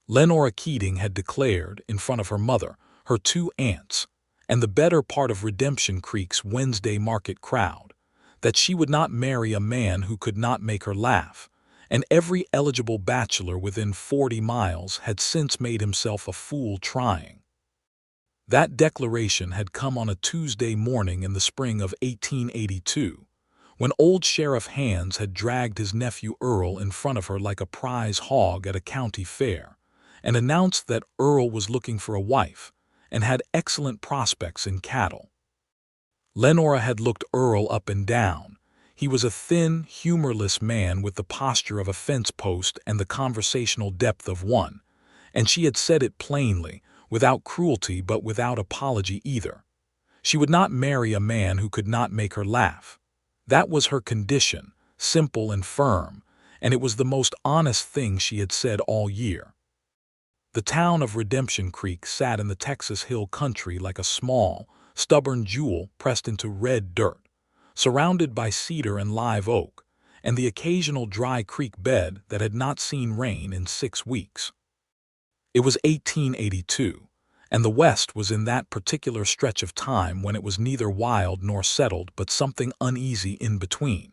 Lenora Keating had declared, in front of her mother, her two aunts, and the better part of Redemption Creek's Wednesday market crowd, that she would not marry a man who could not make her laugh, and every eligible bachelor within 40 miles had since made himself a fool trying. That declaration had come on a Tuesday morning in the spring of 1882, when old Sheriff Hands had dragged his nephew Earl in front of her like a prize hog at a county fair, and announced that Earl was looking for a wife and had excellent prospects in cattle. Lenora had looked Earl up and down. He was a thin, humorless man with the posture of a fence post and the conversational depth of one, and she had said it plainly, without cruelty but without apology either. She would not marry a man who could not make her laugh. That was her condition, simple and firm, and it was the most honest thing she had said all year. The town of Redemption Creek sat in the Texas Hill Country like a small, stubborn jewel pressed into red dirt, surrounded by cedar and live oak, and the occasional dry creek bed that had not seen rain in 6 weeks. It was 1882, and the West was in that particular stretch of time when it was neither wild nor settled but something uneasy in between.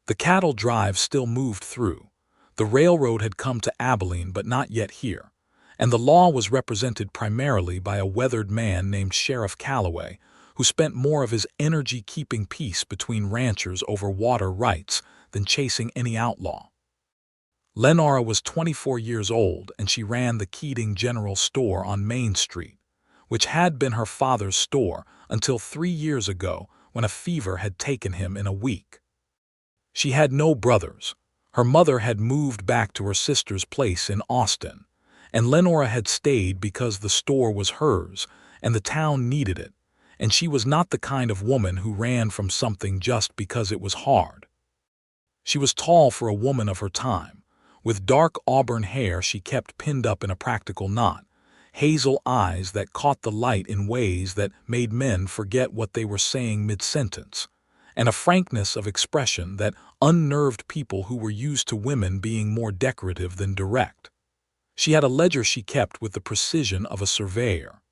The cattle drive still moved through. The railroad had come to Abilene but not yet here, and the law was represented primarily by a weathered man named Sheriff Calloway, who spent more of his energy keeping peace between ranchers over water rights than chasing any outlaw. Lenora was 24 years old, and she ran the Keating General Store on Main Street, which had been her father's store until 3 years ago when a fever had taken him in a week. She had no brothers. Her mother had moved back to her sister's place in Austin, and Lenora had stayed because the store was hers and the town needed it, and she was not the kind of woman who ran from something just because it was hard. She was tall for a woman of her time, with dark auburn hair she kept pinned up in a practical knot, hazel eyes that caught the light in ways that made men forget what they were saying mid-sentence, and a frankness of expression that unnerved people who were used to women being more decorative than direct. She had a ledger she kept with the precision of a surveyor.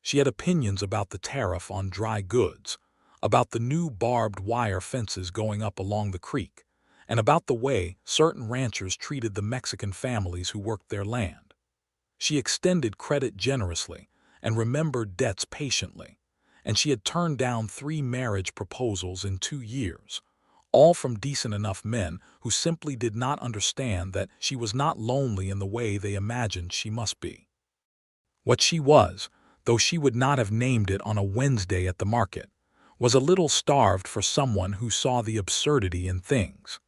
She had opinions about the tariff on dry goods, about the new barbed wire fences going up along the creek, and about the way certain ranchers treated the Mexican families who worked their land. She extended credit generously and remembered debts patiently, and she had turned down 3 marriage proposals in 2 years, all from decent enough men who simply did not understand that she was not lonely in the way they imagined she must be. What she was, though she would not have named it on a Wednesday at the market, was a little starved for someone who saw the absurdity in things.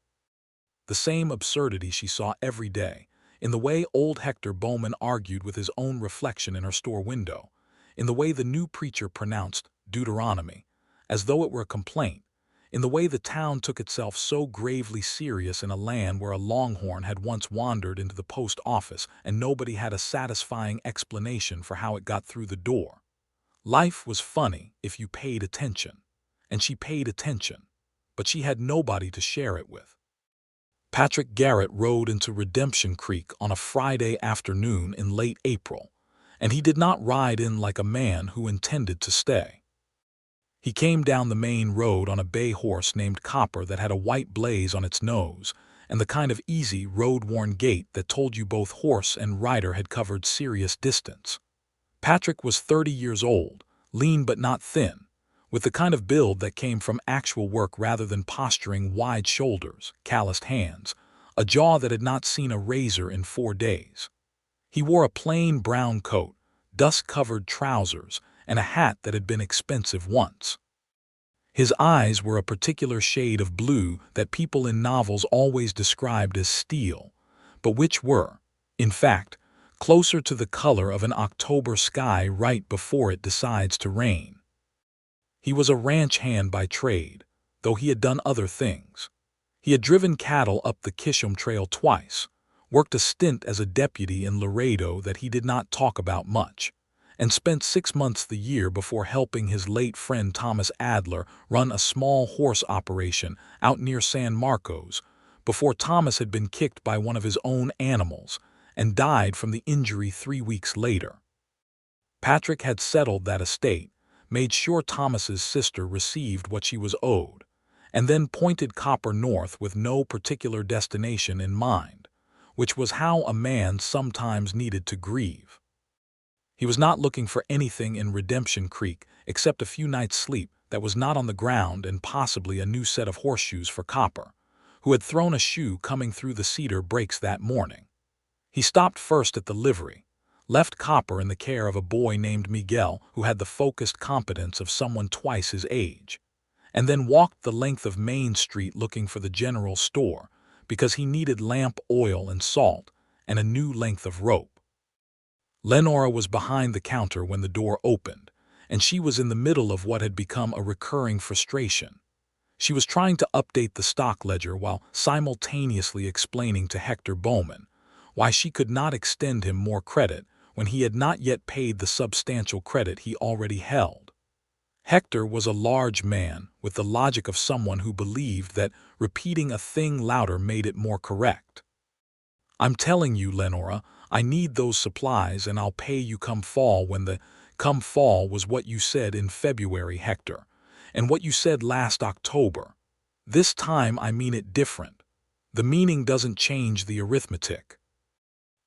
The same absurdity she saw every day, in the way old Hector Bowman argued with his own reflection in her store window, in the way the new preacher pronounced Deuteronomy, as though it were a complaint, in the way the town took itself so gravely serious in a land where a longhorn had once wandered into the post office and nobody had a satisfying explanation for how it got through the door. Life was funny if you paid attention, and she paid attention, but she had nobody to share it with. Patrick Garrett rode into Redemption Creek on a Friday afternoon in late April, and he did not ride in like a man who intended to stay. He came down the main road on a bay horse named Copper that had a white blaze on its nose and the kind of easy, road-worn gait that told you both horse and rider had covered serious distance. Patrick was 30 years old, lean but not thin, with the kind of build that came from actual work rather than posturing, wide shoulders, calloused hands, a jaw that had not seen a razor in 4 days. He wore a plain brown coat, dust-covered trousers, and a hat that had been expensive once. His eyes were a particular shade of blue that people in novels always described as steel, but which were, in fact, closer to the color of an October sky right before it decides to rain. He was a ranch hand by trade, though he had done other things. He had driven cattle up the Kisham Trail twice, worked a stint as a deputy in Laredo that he did not talk about much, and spent 6 months the year before helping his late friend Thomas Adler run a small horse operation out near San Marcos, before Thomas had been kicked by one of his own animals and died from the injury 3 weeks later. Patrick had settled that estate, made sure Thomas's sister received what she was owed, and then pointed Copper north with no particular destination in mind, which was how a man sometimes needed to grieve. He was not looking for anything in Redemption Creek except a few nights' sleep that was not on the ground and possibly a new set of horseshoes for Copper, who had thrown a shoe coming through the cedar breaks that morning. He stopped first at the livery, left Copper in the care of a boy named Miguel who had the focused competence of someone twice his age, and then walked the length of Main Street looking for the general store because he needed lamp oil and salt and a new length of rope. Lenora was behind the counter when the door opened, and she was in the middle of what had become a recurring frustration. She was trying to update the stock ledger while simultaneously explaining to Hector Bowman why she could not extend him more credit when he had not yet paid the substantial credit he already held. Hector was a large man with the logic of someone who believed that repeating a thing louder made it more correct. "I'm telling you, Lenora, I need those supplies and I'll pay you come fall when the come fall was what you said in February, Hector, and what you said last October. This time I mean it different. The meaning doesn't change the arithmetic."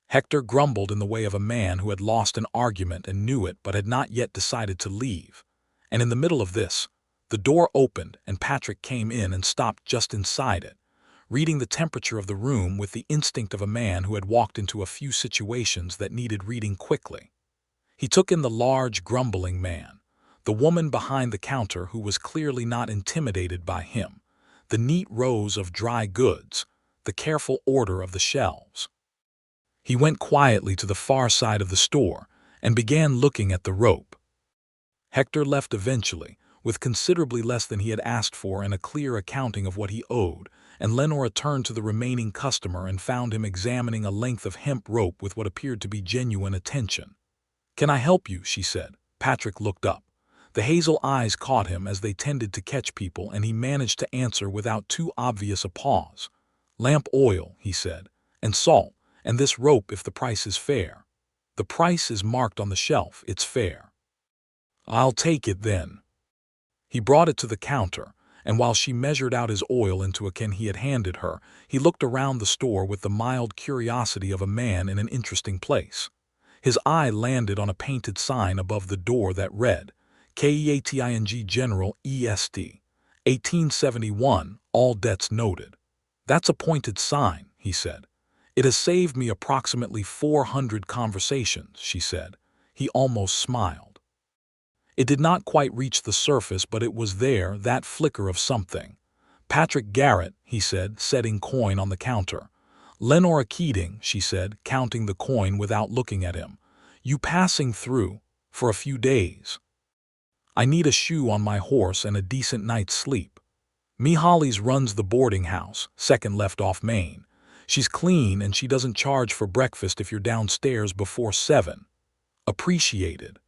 Hector grumbled in the way of a man who had lost an argument and knew it but had not yet decided to leave. And in the middle of this, the door opened and Patrick came in and stopped just inside it, reading the temperature of the room with the instinct of a man who had walked into a few situations that needed reading quickly. He took in the large, grumbling man, the woman behind the counter who was clearly not intimidated by him, the neat rows of dry goods, the careful order of the shelves. He went quietly to the far side of the store and began looking at the rope. Hector left eventually, with considerably less than he had asked for and a clear accounting of what he owed, and Lenora turned to the remaining customer and found him examining a length of hemp rope with what appeared to be genuine attention. "Can I help you?" she said. Patrick looked up. The hazel eyes caught him as they tended to catch people, and he managed to answer without too obvious a pause. "Lamp oil," he said, "and salt, and this rope if the price is fair. The price is marked on the shelf, it's fair." "I'll take it then." He brought it to the counter, and while she measured out his oil into a can he had handed her, he looked around the store with the mild curiosity of a man in an interesting place. His eye landed on a painted sign above the door that read, "Keating General Est. 1871, all debts noted." "That's a pointed sign," he said. "It has saved me approximately 400 conversations," she said. He almost smiled. It did not quite reach the surface, but it was there, that flicker of something. "Patrick Garrett," he said, setting coin on the counter. "Lenora Keating," she said, counting the coin without looking at him. "You passing through for a few days. I need a shoe on my horse and a decent night's sleep. Mihaly's runs the boarding house, second left off Main. She's clean and she doesn't charge for breakfast if you're downstairs before 7. Appreciated."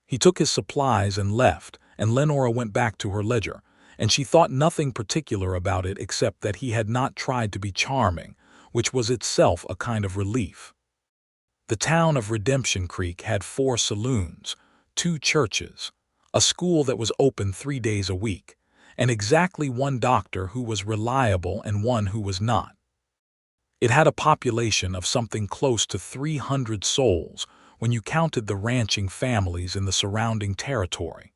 He took his supplies and left, and Lenora went back to her ledger, and she thought nothing particular about it except that he had not tried to be charming, which was itself a kind of relief. The town of Redemption Creek had 4 saloons, 2 churches, a school that was open 3 days a week, and exactly 1 doctor who was reliable and 1 who was not. It had a population of something close to 300 souls when you counted the ranching families in the surrounding territory,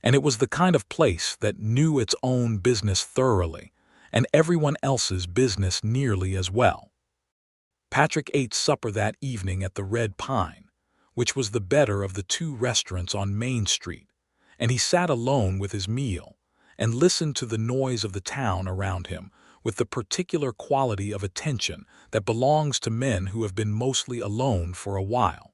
and it was the kind of place that knew its own business thoroughly and everyone else's business nearly as well. Patrick ate supper that evening at the Red Pine, which was the better of the 2 restaurants on Main Street, and he sat alone with his meal and listened to the noise of the town around him with the particular quality of attention that belongs to men who have been mostly alone for a while.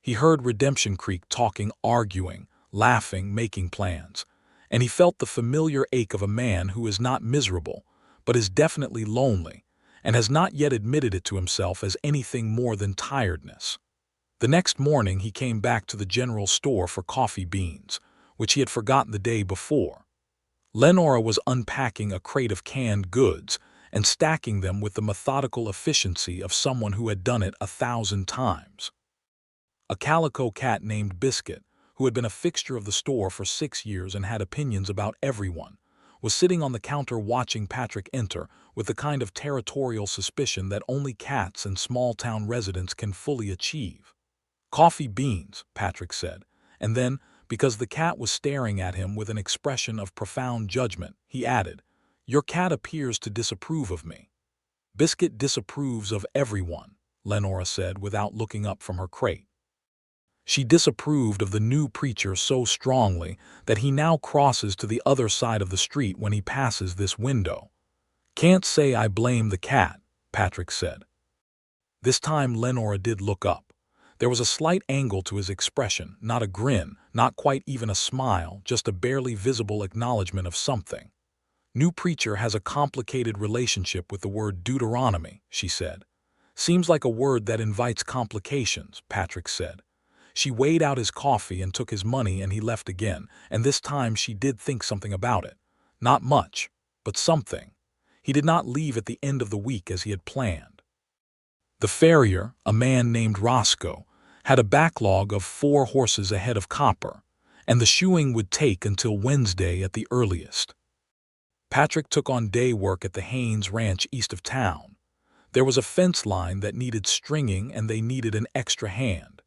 He heard Redemption Creek talking, arguing, laughing, making plans, and he felt the familiar ache of a man who is not miserable, but is definitely lonely, and has not yet admitted it to himself as anything more than tiredness. The next morning he came back to the general store for coffee beans, which he had forgotten the day before. Lenora was unpacking a crate of canned goods, and stacking them with the methodical efficiency of someone who had done it 1,000 times. A calico cat named Biscuit, who had been a fixture of the store for 6 years and had opinions about everyone, was sitting on the counter watching Patrick enter with the kind of territorial suspicion that only cats and small-town residents can fully achieve. "Coffee beans," Patrick said, and then, because the cat was staring at him with an expression of profound judgment, he added, "Your cat appears to disapprove of me." "Biscuit disapproves of everyone," Lenora said without looking up from her crate. She disapproved of the new preacher so strongly that he now crosses to the other side of the street when he passes this window. "Can't say I blame the cat," Patrick said. This time Lenora did look up. There was a slight angle to his expression, not a grin, not quite even a smile, just a barely visible acknowledgement of something. "New preacher has a complicated relationship with the word Deuteronomy," she said. "Seems like a word that invites complications," Patrick said. She weighed out his coffee and took his money, and he left again, and this time she did think something about it. Not much, but something. He did not leave at the end of the week as he had planned. The farrier, a man named Roscoe, had a backlog of 4 horses ahead of Copper, and the shoeing would take until Wednesday at the earliest. Patrick took on day work at the Haynes Ranch east of town. There was a fence line that needed stringing, and they needed an extra hand.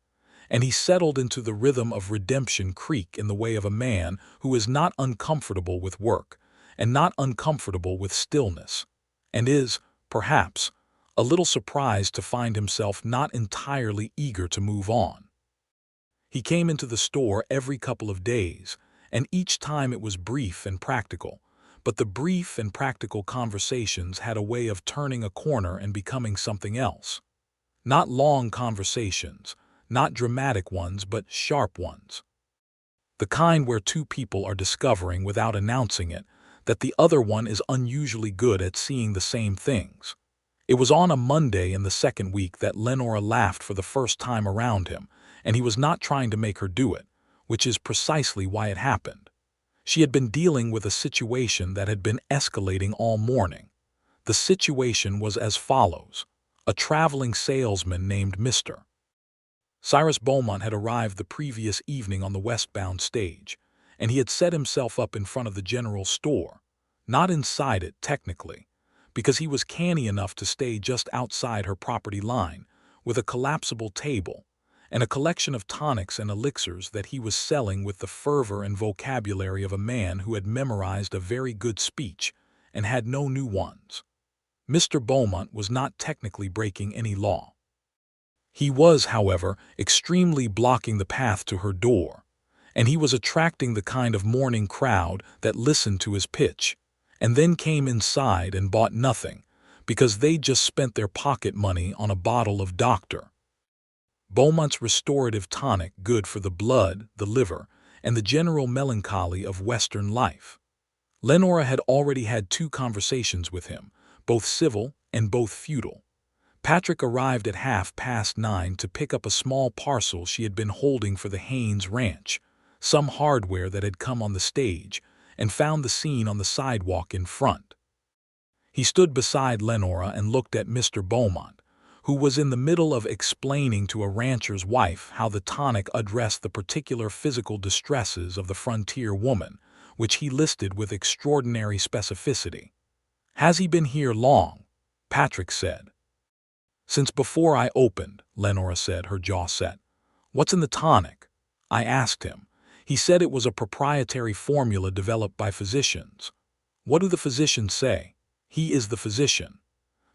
And he settled into the rhythm of Redemption Creek in the way of a man who is not uncomfortable with work, and not uncomfortable with stillness, and is, perhaps, a little surprised to find himself not entirely eager to move on. He came into the store every couple of days, and each time it was brief and practical, but the brief and practical conversations had a way of turning a corner and becoming something else. Not long conversations, not dramatic ones, but sharp ones. The kind where 2 people are discovering, without announcing it, that the other one is unusually good at seeing the same things. It was on a Monday in the 2nd week that Lenora laughed for the first time around him, and he was not trying to make her do it, which is precisely why it happened. She had been dealing with a situation that had been escalating all morning. The situation was as follows. A traveling salesman named Mr. Cyrus Beaumont had arrived the previous evening on the westbound stage, and he had set himself up in front of the general store, not inside it technically, because he was canny enough to stay just outside her property line, with a collapsible table, and a collection of tonics and elixirs that he was selling with the fervor and vocabulary of a man who had memorized a very good speech and had no new ones. Mr. Beaumont was not technically breaking any law. He was, however, extremely blocking the path to her door, and he was attracting the kind of morning crowd that listened to his pitch, and then came inside and bought nothing, because they'd just spent their pocket money on a bottle of Dr. Beaumont's restorative tonic, good for the blood, the liver, and the general melancholy of Western life. Lenora had already had 2 conversations with him, both civil and both futile. Patrick arrived at 9:30 to pick up a small parcel she had been holding for the Haynes Ranch, some hardware that had come on the stage, and found the scene on the sidewalk in front. He stood beside Lenora and looked at Mr. Beaumont, who was in the middle of explaining to a rancher's wife how the tonic addressed the particular physical distresses of the frontier woman, which he listed with extraordinary specificity. "Has he been here long?" Patrick said. "Since before I opened," Lenora said, her jaw set. "What's in the tonic?" I asked him. He said it was a proprietary formula developed by physicians. "What do the physicians say?" "He is the physician."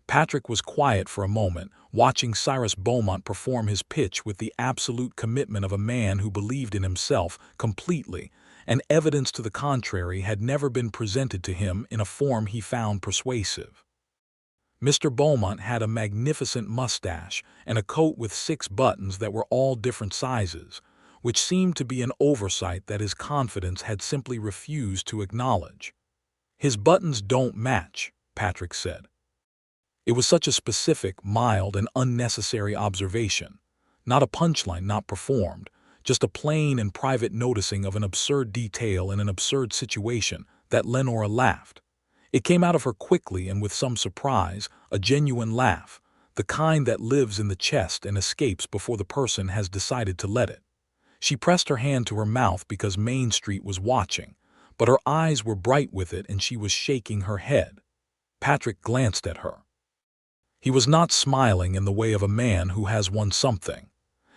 Patrick was quiet for a moment, watching Cyrus Beaumont perform his pitch with the absolute commitment of a man who believed in himself completely, and evidence to the contrary had never been presented to him in a form he found persuasive. Mr. Beaumont had a magnificent mustache and a coat with 6 buttons that were all different sizes, which seemed to be an oversight that his confidence had simply refused to acknowledge. "His buttons don't match," Patrick said. It was such a specific, mild, and unnecessary observation. Not a punchline, not performed, just a plain and private noticing of an absurd detail in an absurd situation, that Lenora laughed. It came out of her quickly and with some surprise, a genuine laugh, the kind that lives in the chest and escapes before the person has decided to let it. She pressed her hand to her mouth because Main Street was watching, but her eyes were bright with it and she was shaking her head. Patrick glanced at her. He was not smiling in the way of a man who has won something.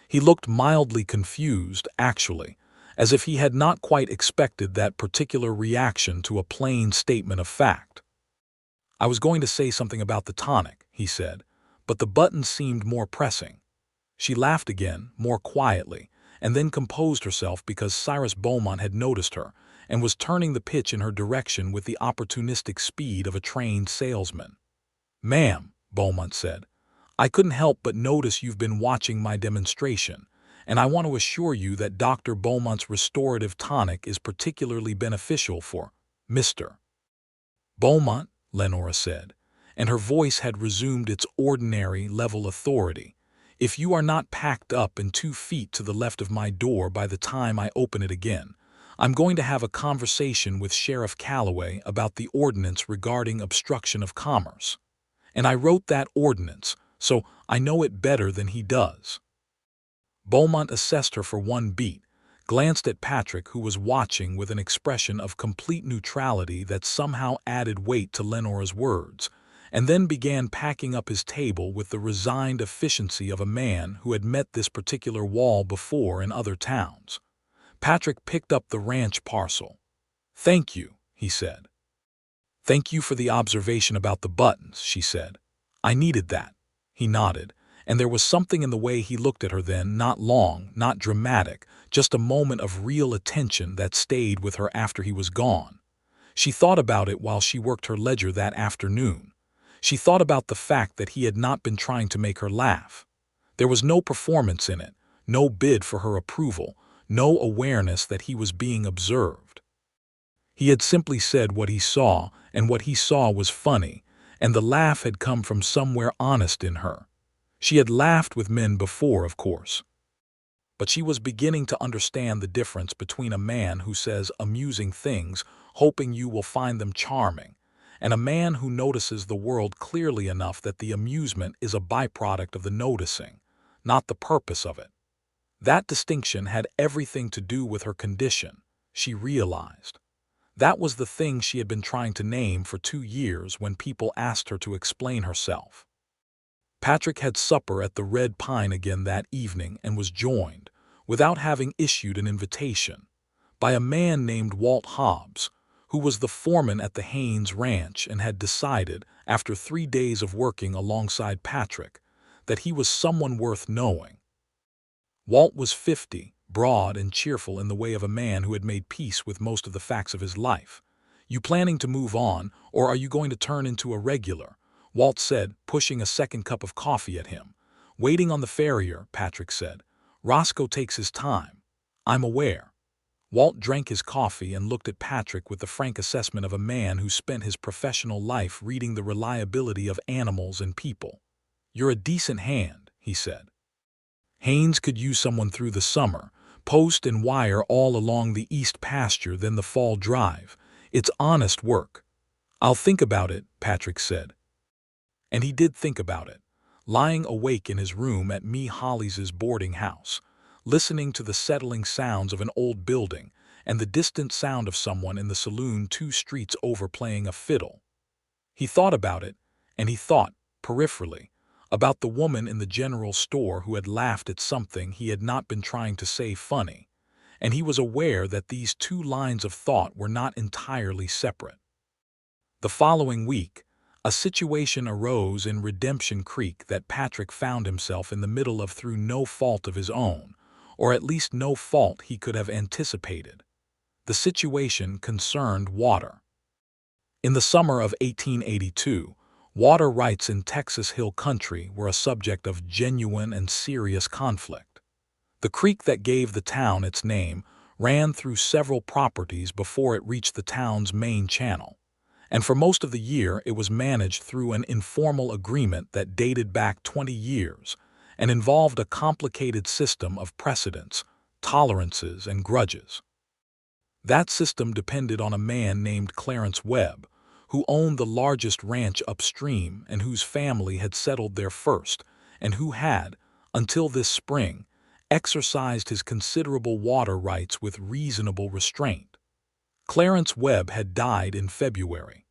He looked mildly confused, actually, as if he had not quite expected that particular reaction to a plain statement of fact. "I was going to say something about the tonic," he said, but the button seemed more pressing. She laughed again, more quietly, and then composed herself because Cyrus Beaumont had noticed her and was turning the pitch in her direction with the opportunistic speed of a trained salesman. "Ma'am," Beaumont said, "I couldn't help but notice you've been watching my demonstration, and I want to assure you that Dr. Beaumont's restorative tonic is particularly beneficial for Mr. Beaumont," Lenora said, and her voice had resumed its ordinary level authority. "If you are not packed up and 2 feet to the left of my door by the time I open it again, I'm going to have a conversation with Sheriff Calloway about the ordinance regarding obstruction of commerce. And I wrote that ordinance, so I know it better than he does." Beaumont assessed her for one beat, glanced at Patrick, who was watching with an expression of complete neutrality that somehow added weight to Lenora's words, and then began packing up his table with the resigned efficiency of a man who had met this particular wall before in other towns. Patrick picked up the ranch parcel. "Thank you," he said. "Thank you for the observation about the buttons," she said. "I needed that." He nodded, and there was something in the way he looked at her then, not long, not dramatic, just a moment of real attention that stayed with her after he was gone. She thought about it while she worked her ledger that afternoon. She thought about the fact that he had not been trying to make her laugh. There was no performance in it, no bid for her approval, no awareness that he was being observed. He had simply said what he saw, and what he saw was funny, and the laugh had come from somewhere honest in her. She had laughed with men before, of course. But she was beginning to understand the difference between a man who says amusing things, hoping you will find them charming, and a man who notices the world clearly enough that the amusement is a byproduct of the noticing, not the purpose of it. That distinction had everything to do with her condition, she realized. That was the thing she had been trying to name for 2 years when people asked her to explain herself. Patrick had supper at the Red Pine again that evening and was joined, without having issued an invitation, by a man named Walt Hobbs, who was the foreman at the Haynes Ranch and had decided, after 3 days of working alongside Patrick, that he was someone worth knowing. Walt was 50, broad and cheerful in the way of a man who had made peace with most of the facts of his life. "You planning to move on, or are you going to turn into a regular?" Walt said, pushing a second cup of coffee at him. "Waiting on the farrier," Patrick said. "Roscoe takes his time." "I'm aware." Walt drank his coffee and looked at Patrick with the frank assessment of a man who spent his professional life reading the reliability of animals and people. "You're a decent hand," he said. "Haynes could use someone through the summer, post and wire all along the east pasture, then the fall drive. It's honest work." "I'll think about it," Patrick said. And he did think about it, lying awake in his room at Mee Hollies' boarding house, listening to the settling sounds of an old building and the distant sound of someone in the saloon 2 streets over playing a fiddle. He thought about it, and he thought, peripherally, about the woman in the general store who had laughed at something he had not been trying to say funny, and he was aware that these 2 lines of thought were not entirely separate. The following week, a situation arose in Redemption Creek that Patrick found himself in the middle of through no fault of his own, or at least no fault he could have anticipated. The situation concerned water. In the summer of 1882, water rights in Texas Hill Country were a subject of genuine and serious conflict. The creek that gave the town its name ran through several properties before it reached the town's main channel, and for most of the year it was managed through an informal agreement that dated back 20 years and involved a complicated system of precedents, tolerances, and grudges. That system depended on a man named Clarence Webb, who owned the largest ranch upstream and whose family had settled there first, and who had, until this spring, exercised his considerable water rights with reasonable restraint. Clarence Webb had died in February.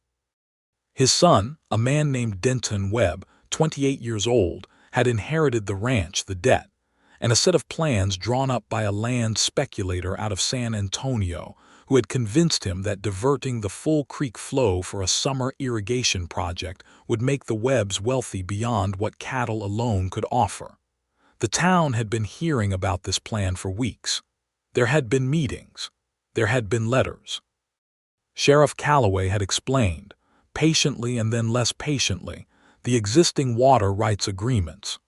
His son, a man named Denton Webb, 28 years old, had inherited the ranch, the debt, and a set of plans drawn up by a land speculator out of San Antonio who had convinced him that diverting the full creek flow for a summer irrigation project would make the Webbs wealthy beyond what cattle alone could offer. The town had been hearing about this plan for weeks. There had been meetings. There had been letters. Sheriff Calloway had explained, patiently and then less patiently, the existing water rights agreements.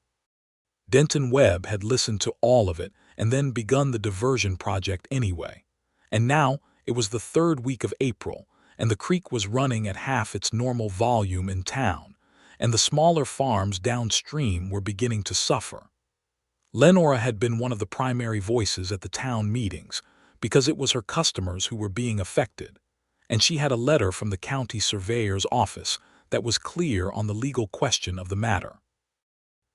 Denton Webb had listened to all of it and then begun the diversion project anyway. And now it was the third week of April, and the creek was running at half its normal volume in town, and the smaller farms downstream were beginning to suffer. Lenora had been one of the primary voices at the town meetings because it was her customers who were being affected, and she had a letter from the county surveyor's office that was clear on the legal question of the matter.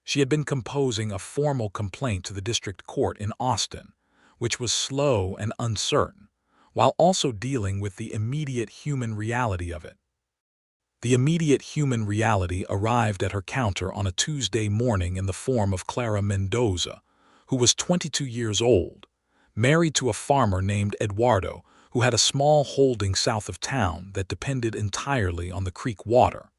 She had been composing a formal complaint to the district court in Austin, which was slow and uncertain, while also dealing with the immediate human reality of it. The immediate human reality arrived at her counter on a Tuesday morning in the form of Clara Mendoza, who was 22 years old, married to a farmer named Eduardo, who had a small holding south of town that depended entirely on the creek water,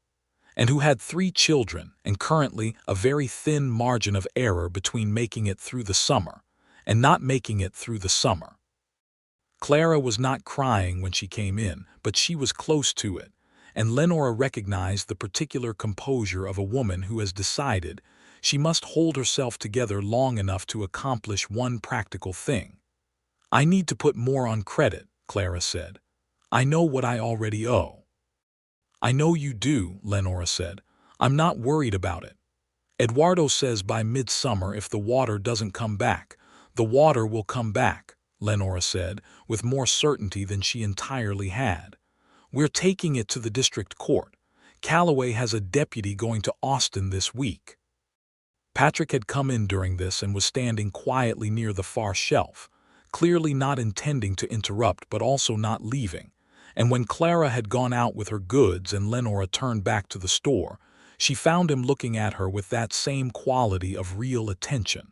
and who had 3 children and currently a very thin margin of error between making it through the summer and not making it through the summer. Clara was not crying when she came in, but she was close to it, and Lenora recognized the particular composure of a woman who has decided she must hold herself together long enough to accomplish one practical thing. "I need to put more on credit," Clara said. "I know what I already owe." "I know you do," Lenora said. "I'm not worried about it. Eduardo says by midsummer if the water doesn't come back, the water will come back," Lenora said, with more certainty than she entirely had. "We're taking it to the district court. Calloway has a deputy going to Austin this week." Patrick had come in during this and was standing quietly near the far shelf, clearly not intending to interrupt but also not leaving, and when Clara had gone out with her goods and Lenora turned back to the store, she found him looking at her with that same quality of real attention.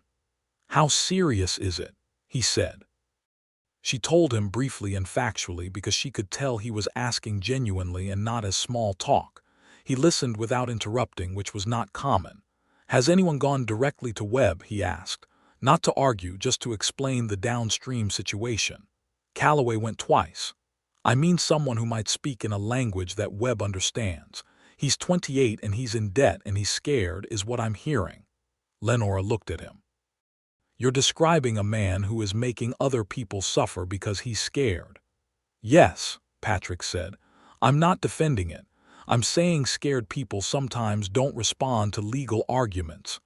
"How serious is it?" he said. She told him briefly and factually because she could tell he was asking genuinely and not as small talk. He listened without interrupting, which was not common. "Has anyone gone directly to Webb?" he asked, not to argue, just to explain the downstream situation. "Calloway went twice. I mean someone who might speak in a language that Webb understands. He's 28 and he's in debt and he's scared, is what I'm hearing." Lenora looked at him. "You're describing a man who is making other people suffer because he's scared." "Yes," Patrick said. "I'm not defending it. I'm saying scared people sometimes don't respond to legal arguments.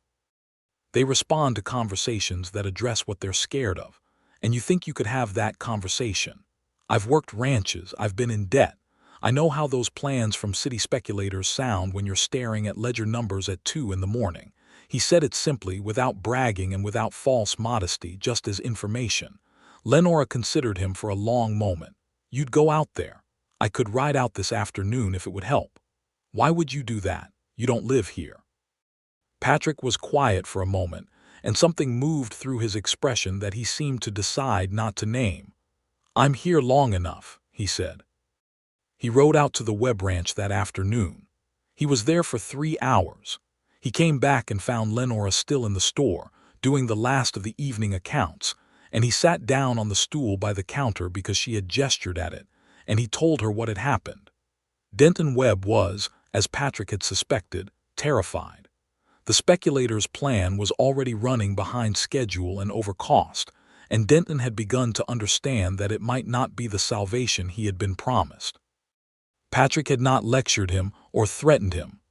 They respond to conversations that address what they're scared of, and you think you could have that conversation. I've worked ranches, I've been in debt. I know how those plans from city speculators sound when you're staring at ledger numbers at 2 in the morning. He said it simply, without bragging and without false modesty, just as information. Lenora considered him for a long moment. "You'd go out there. I could ride out this afternoon if it would help. Why would you do that? You don't live here." Patrick was quiet for a moment, and something moved through his expression that he seemed to decide not to name. "I'm here long enough," he said. He rode out to the Webb Ranch that afternoon. He was there for 3 hours. He came back and found Lenora still in the store, doing the last of the evening accounts, and he sat down on the stool by the counter because she had gestured at it, and he told her what had happened. Denton Webb was, as Patrick had suspected, terrified. The speculator's plan was already running behind schedule and over cost, and Denton had begun to understand that it might not be the salvation he had been promised. Patrick had not lectured him or threatened him.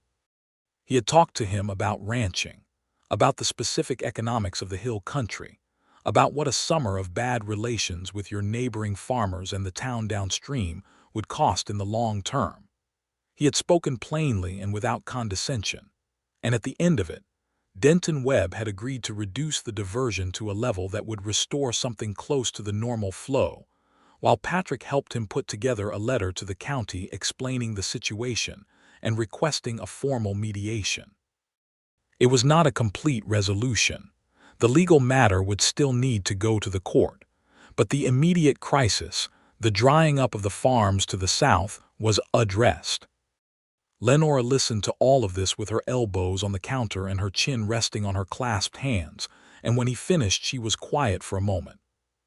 He had talked to him about ranching, about the specific economics of the hill country, about what a summer of bad relations with your neighboring farmers and the town downstream would cost in the long term. He had spoken plainly and without condescension. And at the end of it, Denton Webb had agreed to reduce the diversion to a level that would restore something close to the normal flow, while Patrick helped him put together a letter to the county explaining the situation and requesting a formal mediation. It was not a complete resolution. The legal matter would still need to go to the court, but the immediate crisis, the drying up of the farms to the south, was addressed. Lenora listened to all of this with her elbows on the counter and her chin resting on her clasped hands, and when he finished she was quiet for a moment.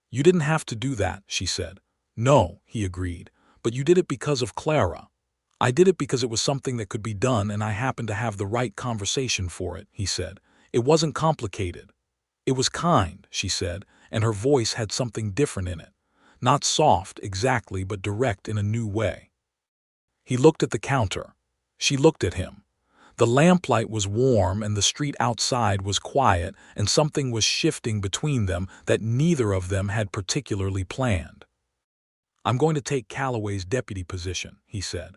"You didn't have to do that," she said. "No," he agreed, "but you did it because of Clara." "I did it because it was something that could be done and I happened to have the right conversation for it," he said. "It wasn't complicated." "It was kind," she said, and her voice had something different in it. Not soft, exactly, but direct in a new way. He looked at the counter. She looked at him. The lamplight was warm and the street outside was quiet, and something was shifting between them that neither of them had particularly planned. "I'm going to take Calloway's deputy position," he said.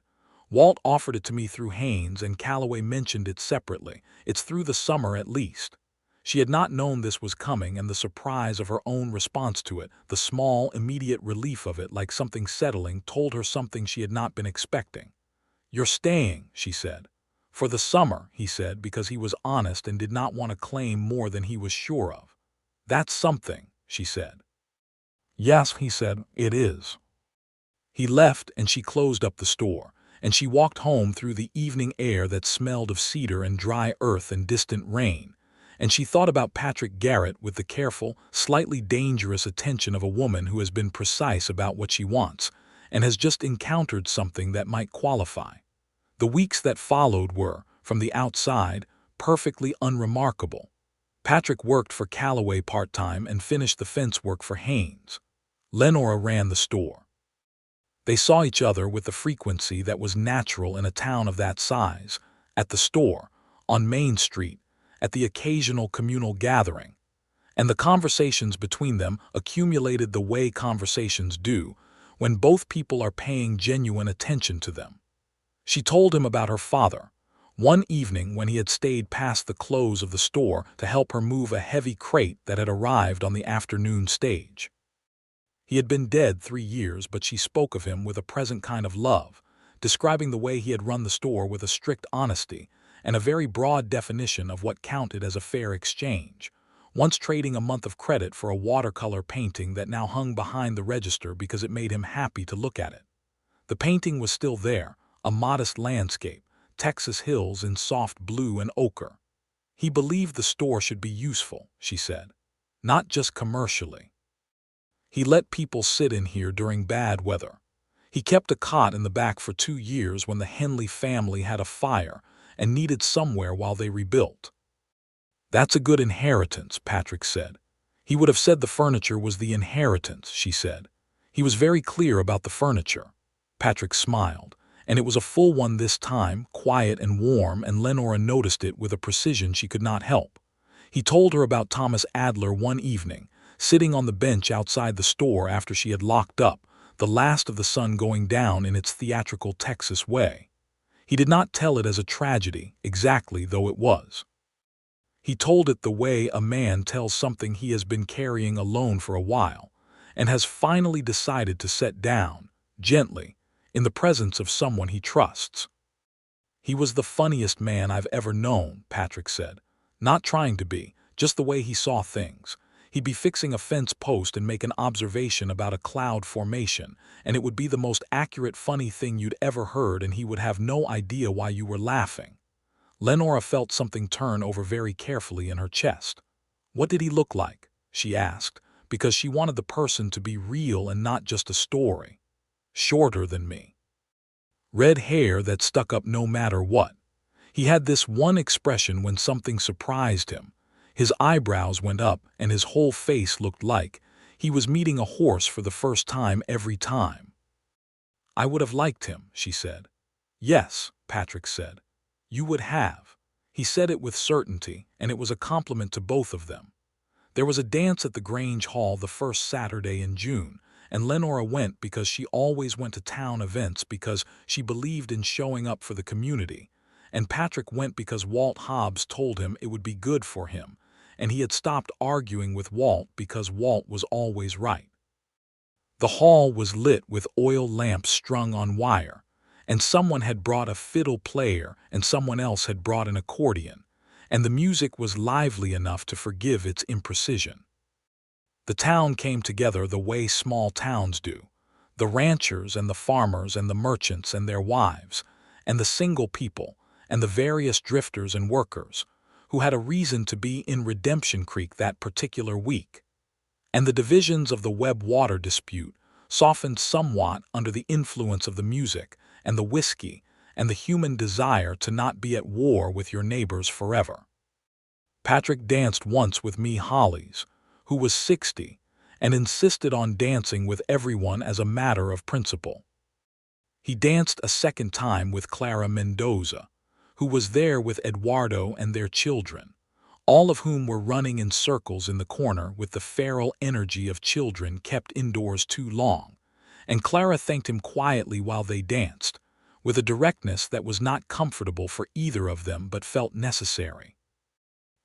"Walt offered it to me through Haynes, and Calloway mentioned it separately. It's through the summer at least." She had not known this was coming, and the surprise of her own response to it, the small, immediate relief of it like something settling, told her something she had not been expecting. "You're staying," she said. "For the summer," he said, because he was honest and did not want to claim more than he was sure of. "That's something," she said. "Yes," he said, "it is." He left and she closed up the store, and she walked home through the evening air that smelled of cedar and dry earth and distant rain, and she thought about Patrick Garrett with the careful, slightly dangerous attention of a woman who has been precise about what she wants and has just encountered something that might qualify. The weeks that followed were, from the outside, perfectly unremarkable. Patrick worked for Calloway part-time and finished the fence work for Haynes. Lenora ran the store. They saw each other with the frequency that was natural in a town of that size, at the store, on Main Street, at the occasional communal gathering, and the conversations between them accumulated the way conversations do when both people are paying genuine attention to them. She told him about her father, one evening when he had stayed past the close of the store to help her move a heavy crate that had arrived on the afternoon stage. He had been dead 3 years, but she spoke of him with a present kind of love, describing the way he had run the store with a strict honesty and a very broad definition of what counted as a fair exchange, once trading a month of credit for a watercolor painting that now hung behind the register because it made him happy to look at it. The painting was still there, a modest landscape, Texas hills in soft blue and ochre. He believed the store should be useful, she said, not just commercially. He let people sit in here during bad weather. He kept a cot in the back for 2 years when the Henley family had a fire and needed somewhere while they rebuilt. "That's a good inheritance," Patrick said. He would have said the furniture was the inheritance, she said. He was very clear about the furniture. Patrick smiled, and it was a full one this time, quiet and warm, and Lenora noticed it with a precision she could not help. He told her about Thomas Adler one evening, sitting on the bench outside the store after she had locked up, the last of the sun going down in its theatrical Texas way. He did not tell it as a tragedy, exactly, though it was. He told it the way a man tells something he has been carrying alone for a while, and has finally decided to set down, gently, in the presence of someone he trusts. "He was the funniest man I've ever known," Patrick said. Not trying to be, just the way he saw things. He'd be fixing a fence post and make an observation about a cloud formation, and it would be the most accurate funny thing you'd ever heard, and he would have no idea why you were laughing. Lenora felt something turn over very carefully in her chest. "What did he look like?" she asked, because she wanted the person to be real and not just a story. "Shorter than me. Red hair that stuck up no matter what. He had this one expression when something surprised him. His eyebrows went up and his whole face looked like he was meeting a horse for the first time every time." "I would have liked him," she said. "Yes," Patrick said. "You would have." He said it with certainty, and it was a compliment to both of them. There was a dance at the Grange Hall the first Saturday in June, and Lenora went because she always went to town events because she believed in showing up for the community, and Patrick went because Walt Hobbs told him it would be good for him, and he had stopped arguing with Walt because Walt was always right. The hall was lit with oil lamps strung on wire, and someone had brought a fiddle player and someone else had brought an accordion, and the music was lively enough to forgive its imprecision. The town came together the way small towns do, the ranchers and the farmers and the merchants and their wives, and the single people, and the various drifters and workers, who had a reason to be in Redemption Creek that particular week. And the divisions of the Webb water dispute softened somewhat under the influence of the music and the whiskey and the human desire to not be at war with your neighbors forever. Patrick danced once with me Hollies, who was 60, and insisted on dancing with everyone as a matter of principle. He danced a second time with Clara Mendoza, who was there with Eduardo and their children, all of whom were running in circles in the corner with the feral energy of children kept indoors too long, and Clara thanked him quietly while they danced, with a directness that was not comfortable for either of them but felt necessary.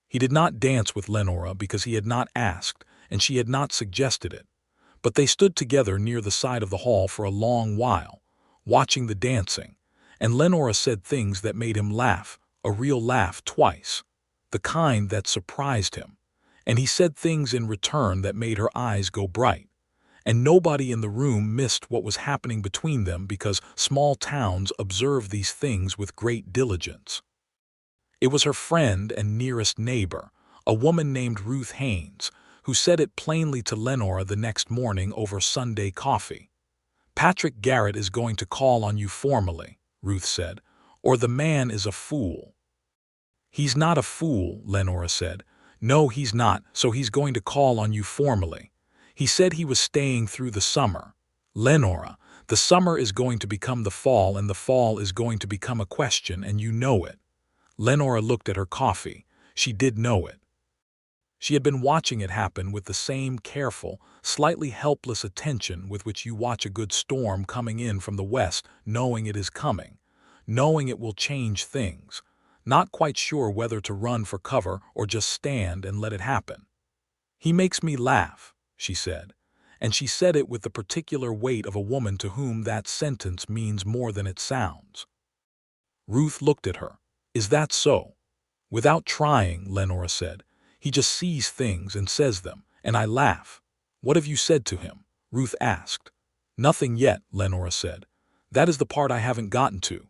He did not dance with Lenora because he had not asked and she had not suggested it, but they stood together near the side of the hall for a long while, watching the dancing, and Lenora said things that made him laugh, a real laugh twice, the kind that surprised him, and he said things in return that made her eyes go bright, and nobody in the room missed what was happening between them because small towns observe these things with great diligence. It was her friend and nearest neighbor, a woman named Ruth Haynes, who said it plainly to Lenora the next morning over Sunday coffee. "Patrick Garrett is going to call on you formally," Ruth said, "or the man is a fool." "He's not a fool," Lenora said. "No, he's not, so he's going to call on you formally. He said he was staying through the summer. Lenora, the summer is going to become the fall and the fall is going to become a question and you know it." Lenora looked at her coffee. She did know it. She had been watching it happen with the same careful, slightly helpless attention with which you watch a good storm coming in from the west, knowing it is coming, knowing it will change things, not quite sure whether to run for cover or just stand and let it happen. "He makes me laugh," she said, and she said it with the particular weight of a woman to whom that sentence means more than it sounds. Ruth looked at her. "Is that so?" "Without trying," Lenora said. "He just sees things and says them, and I laugh." "What have you said to him?" Ruth asked. "Nothing yet," Lenora said. "That is the part I haven't gotten to."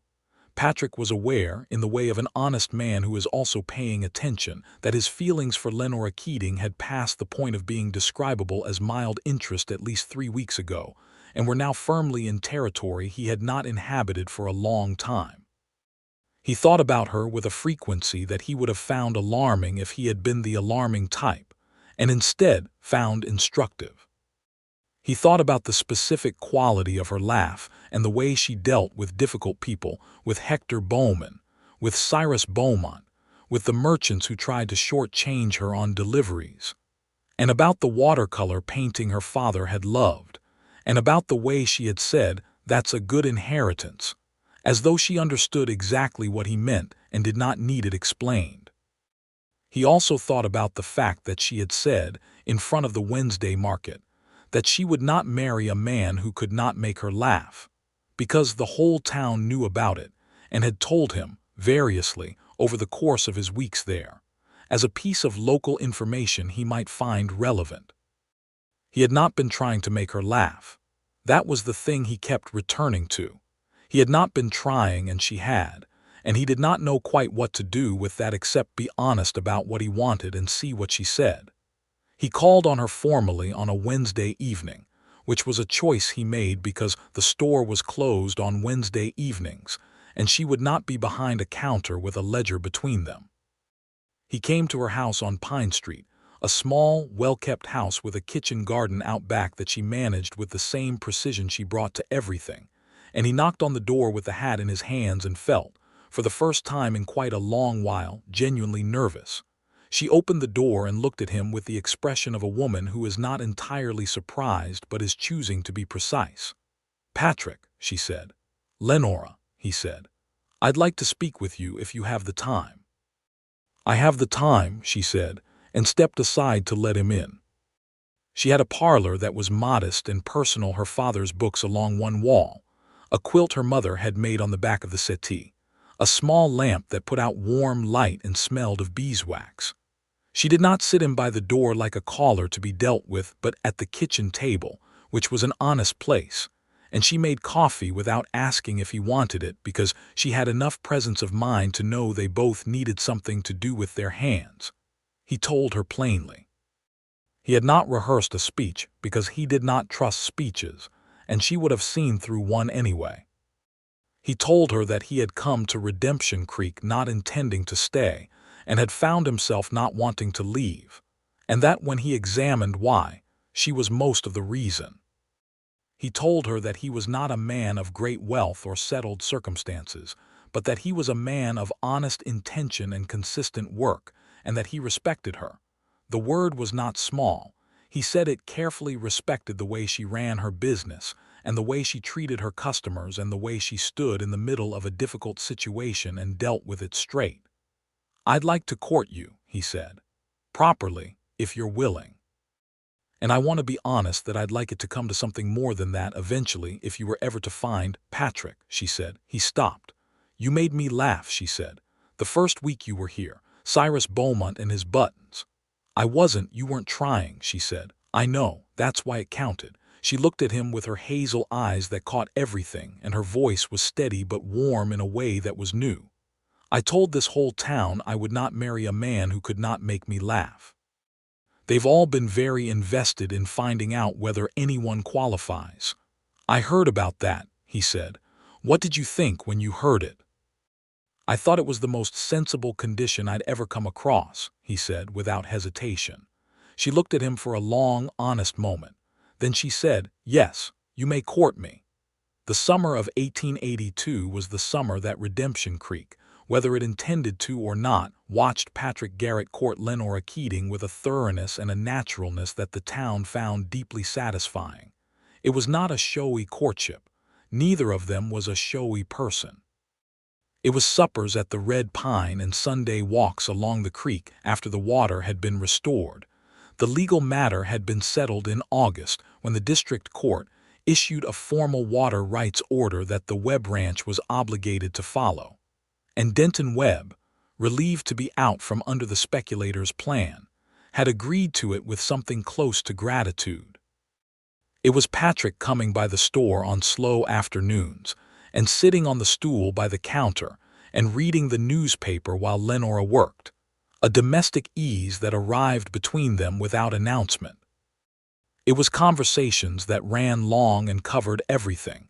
Patrick was aware, in the way of an honest man who is also paying attention, that his feelings for Lenora Keating had passed the point of being describable as mild interest at least 3 weeks ago, and were now firmly in territory he had not inhabited for a long time. He thought about her with a frequency that he would have found alarming if he had been the alarming type, and instead found instructive. He thought about the specific quality of her laugh and the way she dealt with difficult people, with Hector Bowman, with Cyrus Beaumont, with the merchants who tried to shortchange her on deliveries, and about the watercolor painting her father had loved, and about the way she had said, "That's a good inheritance," as though she understood exactly what he meant and did not need it explained. He also thought about the fact that she had said, in front of the Wednesday market, that she would not marry a man who could not make her laugh, because the whole town knew about it and had told him, variously, over the course of his weeks there, as a piece of local information he might find relevant. He had not been trying to make her laugh. That was the thing he kept returning to. He had not been trying and she had, and he did not know quite what to do with that except be honest about what he wanted and see what she said. He called on her formally on a Wednesday evening, which was a choice he made because the store was closed on Wednesday evenings, and she would not be behind a counter with a ledger between them. He came to her house on Pine Street, a small, well-kept house with a kitchen garden out back that she managed with the same precision she brought to everything, and he knocked on the door with the hat in his hands and felt, for the first time in quite a long while, genuinely nervous. She opened the door and looked at him with the expression of a woman who is not entirely surprised but is choosing to be precise. "Patrick," she said. "Lenora," he said. "I'd like to speak with you if you have the time." "I have the time," she said, and stepped aside to let him in. She had a parlor that was modest and personal, her father's books along one wall, a quilt her mother had made on the back of the settee, a small lamp that put out warm light and smelled of beeswax. She did not sit him by the door like a caller to be dealt with, but at the kitchen table, which was an honest place, and she made coffee without asking if he wanted it because she had enough presence of mind to know they both needed something to do with their hands. He told her plainly. He had not rehearsed a speech because he did not trust speeches, and she would have seen through one anyway. He told her that he had come to Redemption Creek not intending to stay, and had found himself not wanting to leave, and that when he examined why, she was most of the reason. He told her that he was not a man of great wealth or settled circumstances, but that he was a man of honest intention and consistent work, and that he respected her. The word was not small. He said it carefully respected the way she ran her business, and the way she treated her customers, and the way she stood in the middle of a difficult situation and dealt with it straight. "I'd like to court you," he said, "properly, if you're willing. And I want to be honest that I'd like it to come to something more than that eventually if you were ever to find Patrick," she said. He stopped. "You made me laugh," she said. "The first week you were here, Cyrus Beaumont and his buttons." "I wasn't, you weren't trying," she said. "I know, that's why it counted." She looked at him with her hazel eyes that caught everything, and her voice was steady but warm in a way that was new. "I told this whole town I would not marry a man who could not make me laugh. They've all been very invested in finding out whether anyone qualifies." "I heard about that," he said. "What did you think when you heard it?" "I thought it was the most sensible condition I'd ever come across," he said without hesitation. She looked at him for a long, honest moment. Then she said, "Yes, you may court me." The summer of 1882 was the summer that Redemption Creek, whether it intended to or not, watched Patrick Garrett court Lenora Keating with a thoroughness and a naturalness that the town found deeply satisfying. It was not a showy courtship. Neither of them was a showy person. It was suppers at the Red Pine and Sunday walks along the creek after the water had been restored. The legal matter had been settled in August when the district court issued a formal water rights order that the Webb Ranch was obligated to follow. And Denton Webb, relieved to be out from under the speculator's plan, had agreed to it with something close to gratitude. It was Patrick coming by the store on slow afternoons and sitting on the stool by the counter and reading the newspaper while Lenora worked, a domestic ease that arrived between them without announcement. It was conversations that ran long and covered everything: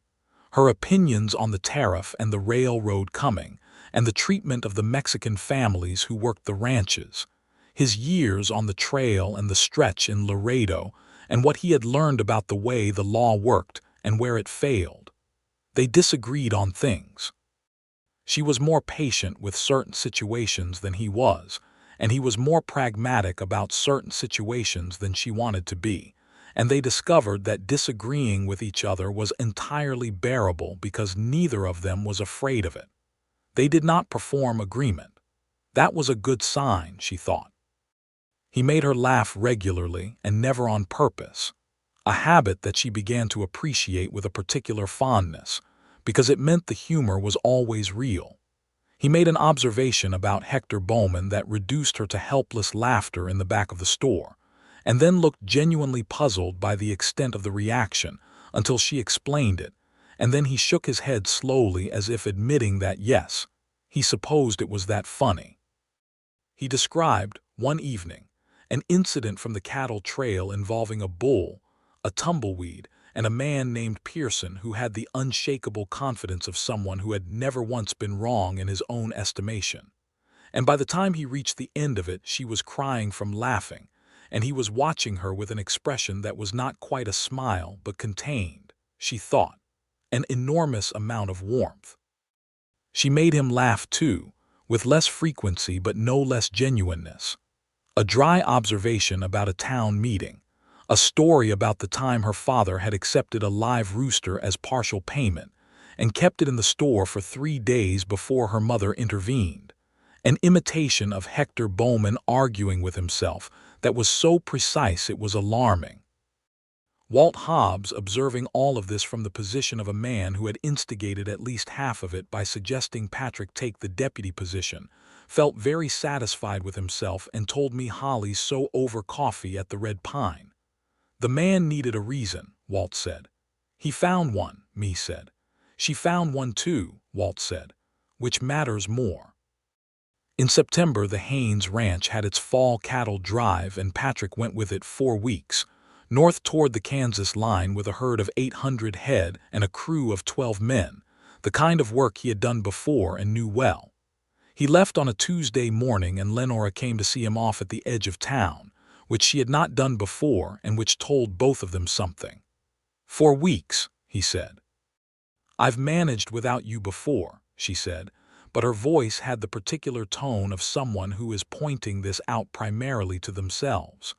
her opinions on the tariff and the railroad coming, and the treatment of the Mexican families who worked the ranches, his years on the trail and the stretch in Laredo, and what he had learned about the way the law worked and where it failed. They disagreed on things. She was more patient with certain situations than he was, and he was more pragmatic about certain situations than she wanted to be, and they discovered that disagreeing with each other was entirely bearable because neither of them was afraid of it. They did not perform agreement. That was a good sign, she thought. He made her laugh regularly and never on purpose, a habit that she began to appreciate with a particular fondness, because it meant the humor was always real. He made an observation about Hector Bowman that reduced her to helpless laughter in the back of the store, and then looked genuinely puzzled by the extent of the reaction until she explained it, and then he shook his head slowly as if admitting that yes, he supposed it was that funny. He described, one evening, an incident from the cattle trail involving a bull, a tumbleweed, and a man named Pearson who had the unshakable confidence of someone who had never once been wrong in his own estimation. And by the time he reached the end of it, she was crying from laughing, and he was watching her with an expression that was not quite a smile but contained, she thought, an enormous amount of warmth. She made him laugh too, with less frequency but no less genuineness. A dry observation about a town meeting. A story about the time her father had accepted a live rooster as partial payment and kept it in the store for 3 days before her mother intervened. An imitation of Hector Bowman arguing with himself that was so precise it was alarming. Walt Hobbs, observing all of this from the position of a man who had instigated at least half of it by suggesting Patrick take the deputy position, felt very satisfied with himself and told me Holly so over coffee at the Red Pine. The man needed a reason, Walt said. He found one, me said. She found one too, Walt said. Which matters more? In September, the Haynes Ranch had its fall cattle drive and Patrick went with it 4 weeks, north toward the Kansas line with a herd of 800 head and a crew of 12 men, the kind of work he had done before and knew well. He left on a Tuesday morning and Lenora came to see him off at the edge of town, which she had not done before and which told both of them something. 4 weeks, he said. I've managed without you before, she said, but her voice had the particular tone of someone who is pointing this out primarily to themselves.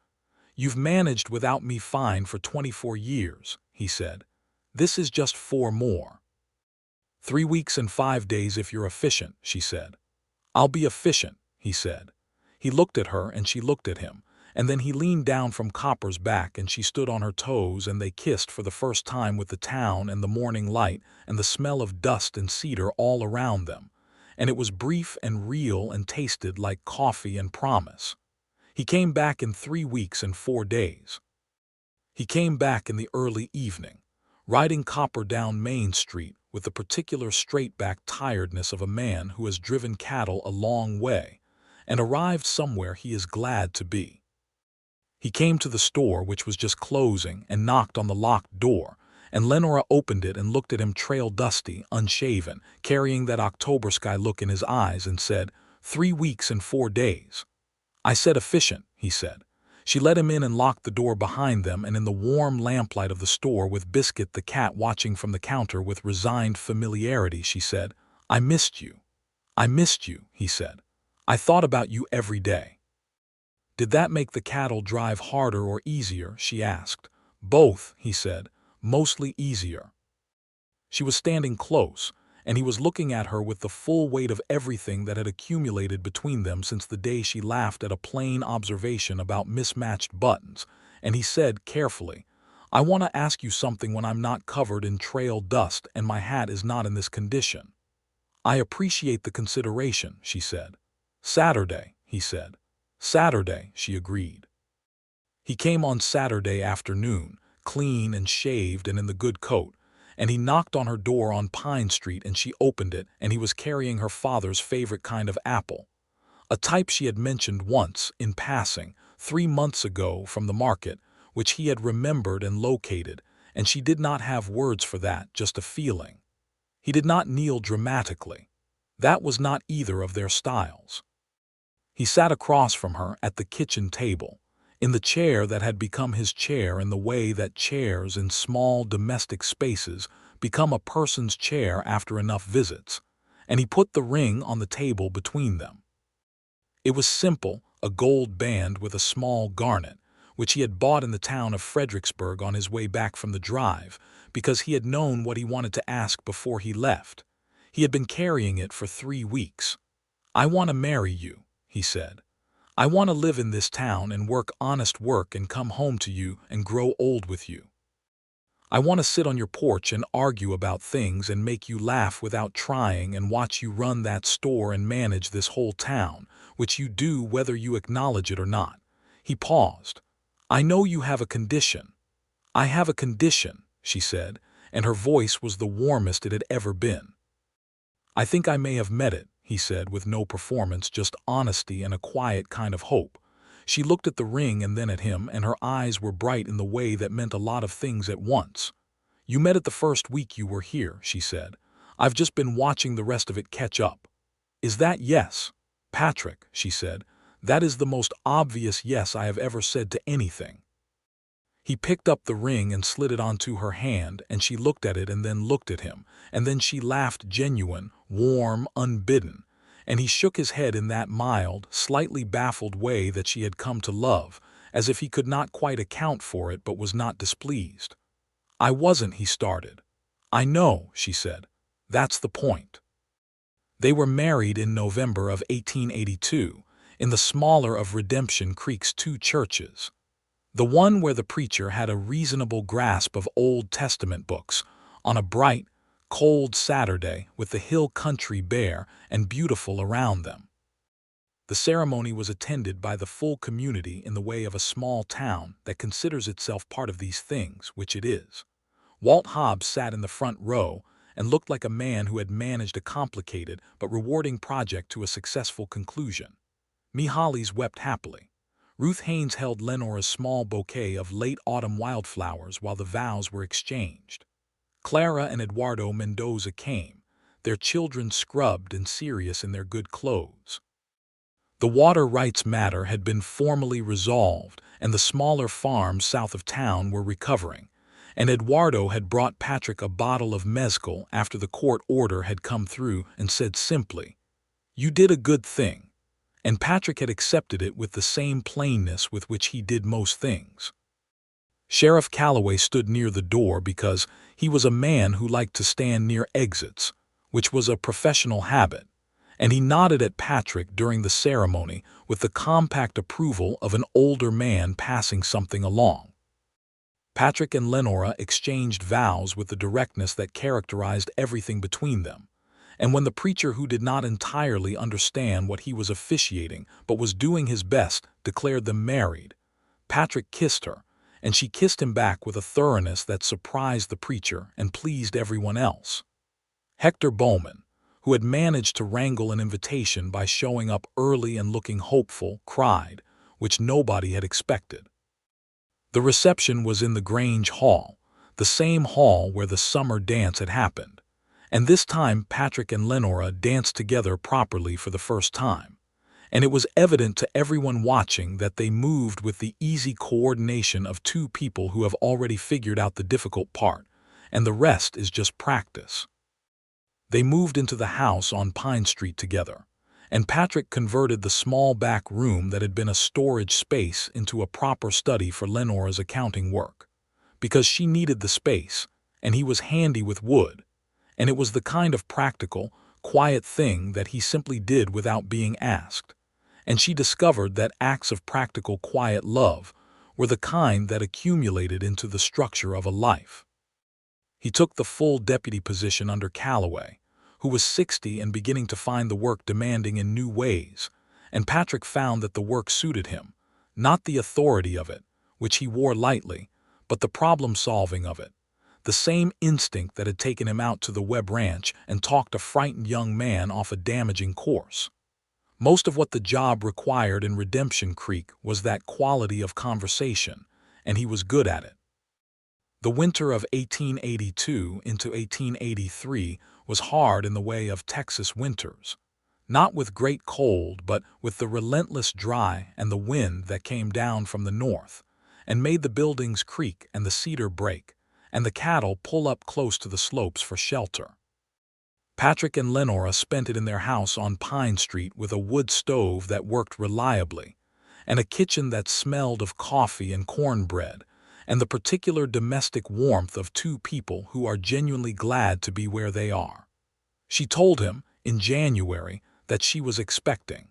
You've managed without me fine for 24 years, he said. This is just 4 more. 3 weeks and 5 days if you're efficient, she said. I'll be efficient, he said. He looked at her and she looked at him, and then he leaned down from Copper's back and she stood on her toes and they kissed for the first time with the town and the morning light and the smell of dust and cedar all around them, and it was brief and real and tasted like coffee and promise. He came back in 3 weeks and 4 days. He came back in the early evening, riding Copper down Main Street with the particular straight-back tiredness of a man who has driven cattle a long way and arrived somewhere he is glad to be. He came to the store, which was just closing, and knocked on the locked door, and Lenora opened it and looked at him trail dusty, unshaven, carrying that October sky look in his eyes, and said, 3 weeks and 4 days. I said efficient, he said. She let him in and locked the door behind them, and in the warm lamplight of the store with Biscuit the cat watching from the counter with resigned familiarity, she said, I missed you. I missed you, he said. I thought about you every day. Did that make the cattle drive harder or easier, she asked. Both, he said, mostly easier. She was standing close, and he was looking at her with the full weight of everything that had accumulated between them since the day she laughed at a plain observation about mismatched buttons, and he said carefully, I want to ask you something when I'm not covered in trail dust and my hat is not in this condition. I appreciate the consideration, she said. Saturday, he said. Saturday, she agreed. He came on Saturday afternoon, clean and shaved and in the good coat, and he knocked on her door on Pine Street and she opened it, and he was carrying her father's favorite kind of apple, a type she had mentioned once, in passing, 3 months ago from the market, which he had remembered and located, and she did not have words for that, just a feeling. He did not kneel dramatically. That was not either of their styles. He sat across from her at the kitchen table, in the chair that had become his chair in the way that chairs in small domestic spaces become a person's chair after enough visits, and he put the ring on the table between them. It was simple, a gold band with a small garnet, which he had bought in the town of Fredericksburg on his way back from the drive, because he had known what he wanted to ask before he left. He had been carrying it for 3 weeks. I want to marry you, he said. I want to live in this town and work honest work and come home to you and grow old with you. I want to sit on your porch and argue about things and make you laugh without trying and watch you run that store and manage this whole town, which you do whether you acknowledge it or not. He paused. I know you have a condition. I have a condition, she said, and her voice was the warmest it had ever been. I think I may have met it, he said, with no performance, just honesty and a quiet kind of hope. She looked at the ring and then at him, and her eyes were bright in the way that meant a lot of things at once. You met it the first week you were here, she said. I've just been watching the rest of it catch up. Is that yes? Patrick, she said, that is the most obvious yes I have ever said to anything. He picked up the ring and slid it onto her hand, and she looked at it and then looked at him, and then she laughed, genuine, warm, unbidden, and he shook his head in that mild, slightly baffled way that she had come to love, as if he could not quite account for it but was not displeased. "I wasn't," he started. "I know," she said. "That's the point." They were married in November of 1882, in the smaller of Redemption Creek's two churches. The one where the preacher had a reasonable grasp of Old Testament books, on a bright, cold Saturday with the hill country bare and beautiful around them. The ceremony was attended by the full community in the way of a small town that considers itself part of these things, which it is. Walt Hobbs sat in the front row and looked like a man who had managed a complicated but rewarding project to a successful conclusion. Hollies wept happily. Ruth Haynes held Lenora's small bouquet of late autumn wildflowers while the vows were exchanged. Clara and Eduardo Mendoza came, their children scrubbed and serious in their good clothes. The water rights matter had been formally resolved, and the smaller farms south of town were recovering, and Eduardo had brought Patrick a bottle of mezcal after the court order had come through and said simply, "You did a good thing," and Patrick had accepted it with the same plainness with which he did most things. Sheriff Calloway stood near the door because he was a man who liked to stand near exits, which was a professional habit, and he nodded at Patrick during the ceremony with the compact approval of an older man passing something along. Patrick and Lenora exchanged vows with the directness that characterized everything between them, and when the preacher, who did not entirely understand what he was officiating but was doing his best, declared them married, Patrick kissed her, and she kissed him back with a thoroughness that surprised the preacher and pleased everyone else. Hector Bowman, who had managed to wrangle an invitation by showing up early and looking hopeful, cried, which nobody had expected. The reception was in the Grange Hall, the same hall where the summer dance had happened, and this time Patrick and Lenora danced together properly for the first time, and it was evident to everyone watching that they moved with the easy coordination of two people who have already figured out the difficult part, and the rest is just practice. They moved into the house on Pine Street together, and Patrick converted the small back room that had been a storage space into a proper study for Lenora's accounting work, because she needed the space, and he was handy with wood, and it was the kind of practical, quiet thing that he simply did without being asked, and she discovered that acts of practical, quiet love were the kind that accumulated into the structure of a life. He took the full deputy position under Calloway, who was 60 and beginning to find the work demanding in new ways, and Patrick found that the work suited him, not the authority of it, which he wore lightly, but the problem-solving of it, the same instinct that had taken him out to the Webb Ranch and talked a frightened young man off a damaging course. Most of what the job required in Redemption Creek was that quality of conversation, and he was good at it. The winter of 1882 into 1883 was hard in the way of Texas winters, not with great cold but with the relentless dry and the wind that came down from the north and made the buildings creak and the cedar break and the cattle pull up close to the slopes for shelter. Patrick and Lenora spent it in their house on Pine Street with a wood stove that worked reliably and a kitchen that smelled of coffee and cornbread, and the particular domestic warmth of two people who are genuinely glad to be where they are. She told him, in January, that she was expecting.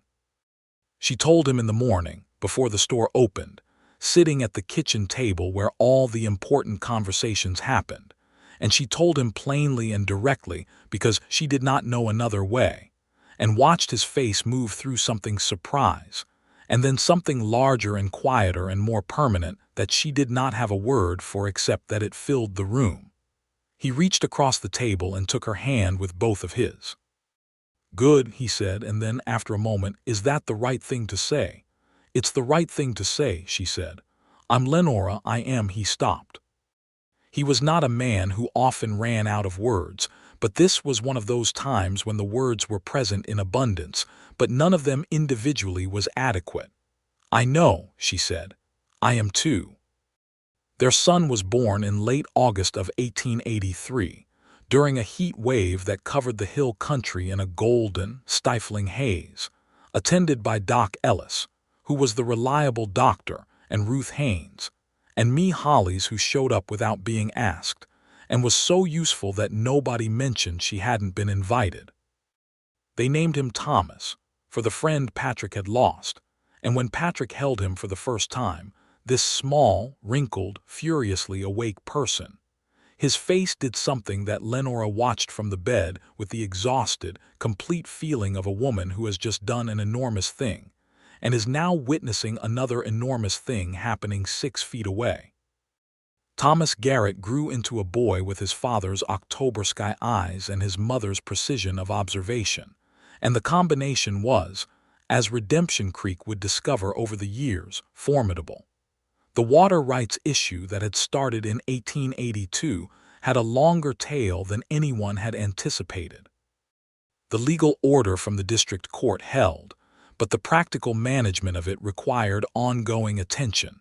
She told him in the morning, before the store opened, sitting at the kitchen table where all the important conversations happened, and she told him plainly and directly because she did not know another way, and watched his face move through something surprise, and then something larger and quieter and more permanent that she did not have a word for except that it filled the room. He reached across the table and took her hand with both of his. "Good," he said, and then, after a moment, "Is that the right thing to say?" "It's the right thing to say," she said. "I'm Lenora, I am." He stopped. He was not a man who often ran out of words, but this was one of those times when the words were present in abundance, but none of them individually was adequate. "I know," she said. "I am too." Their son was born in late August of 1883, during a heat wave that covered the hill country in a golden, stifling haze, attended by Doc Ellis, who was the reliable doctor, and Ruth Haynes, and me Hollies, who showed up without being asked, and was so useful that nobody mentioned she hadn't been invited. They named him Thomas, for the friend Patrick had lost, and when Patrick held him for the first time, this small, wrinkled, furiously awake person, his face did something that Lenora watched from the bed with the exhausted, complete feeling of a woman who has just done an enormous thing, and is now witnessing another enormous thing happening 6 feet away. Thomas Garrett grew into a boy with his father's October sky eyes and his mother's precision of observation, and the combination was, as Redemption Creek would discover over the years, formidable. The water rights issue that had started in 1882 had a longer tail than anyone had anticipated. The legal order from the district court held, but the practical management of it required ongoing attention,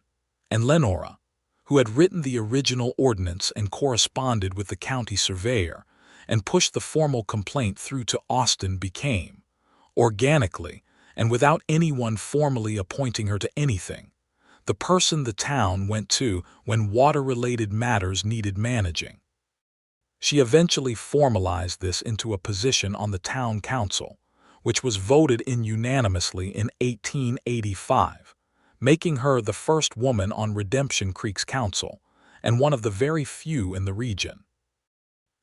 and Lenora, who had written the original ordinance and corresponded with the county surveyor and pushed the formal complaint through to Austin, became, organically and without anyone formally appointing her to anything, the person the town went to when water-related matters needed managing. She eventually formalized this into a position on the town council, which was voted in unanimously in 1885, making her the first woman on Redemption Creek's council and one of the very few in the region.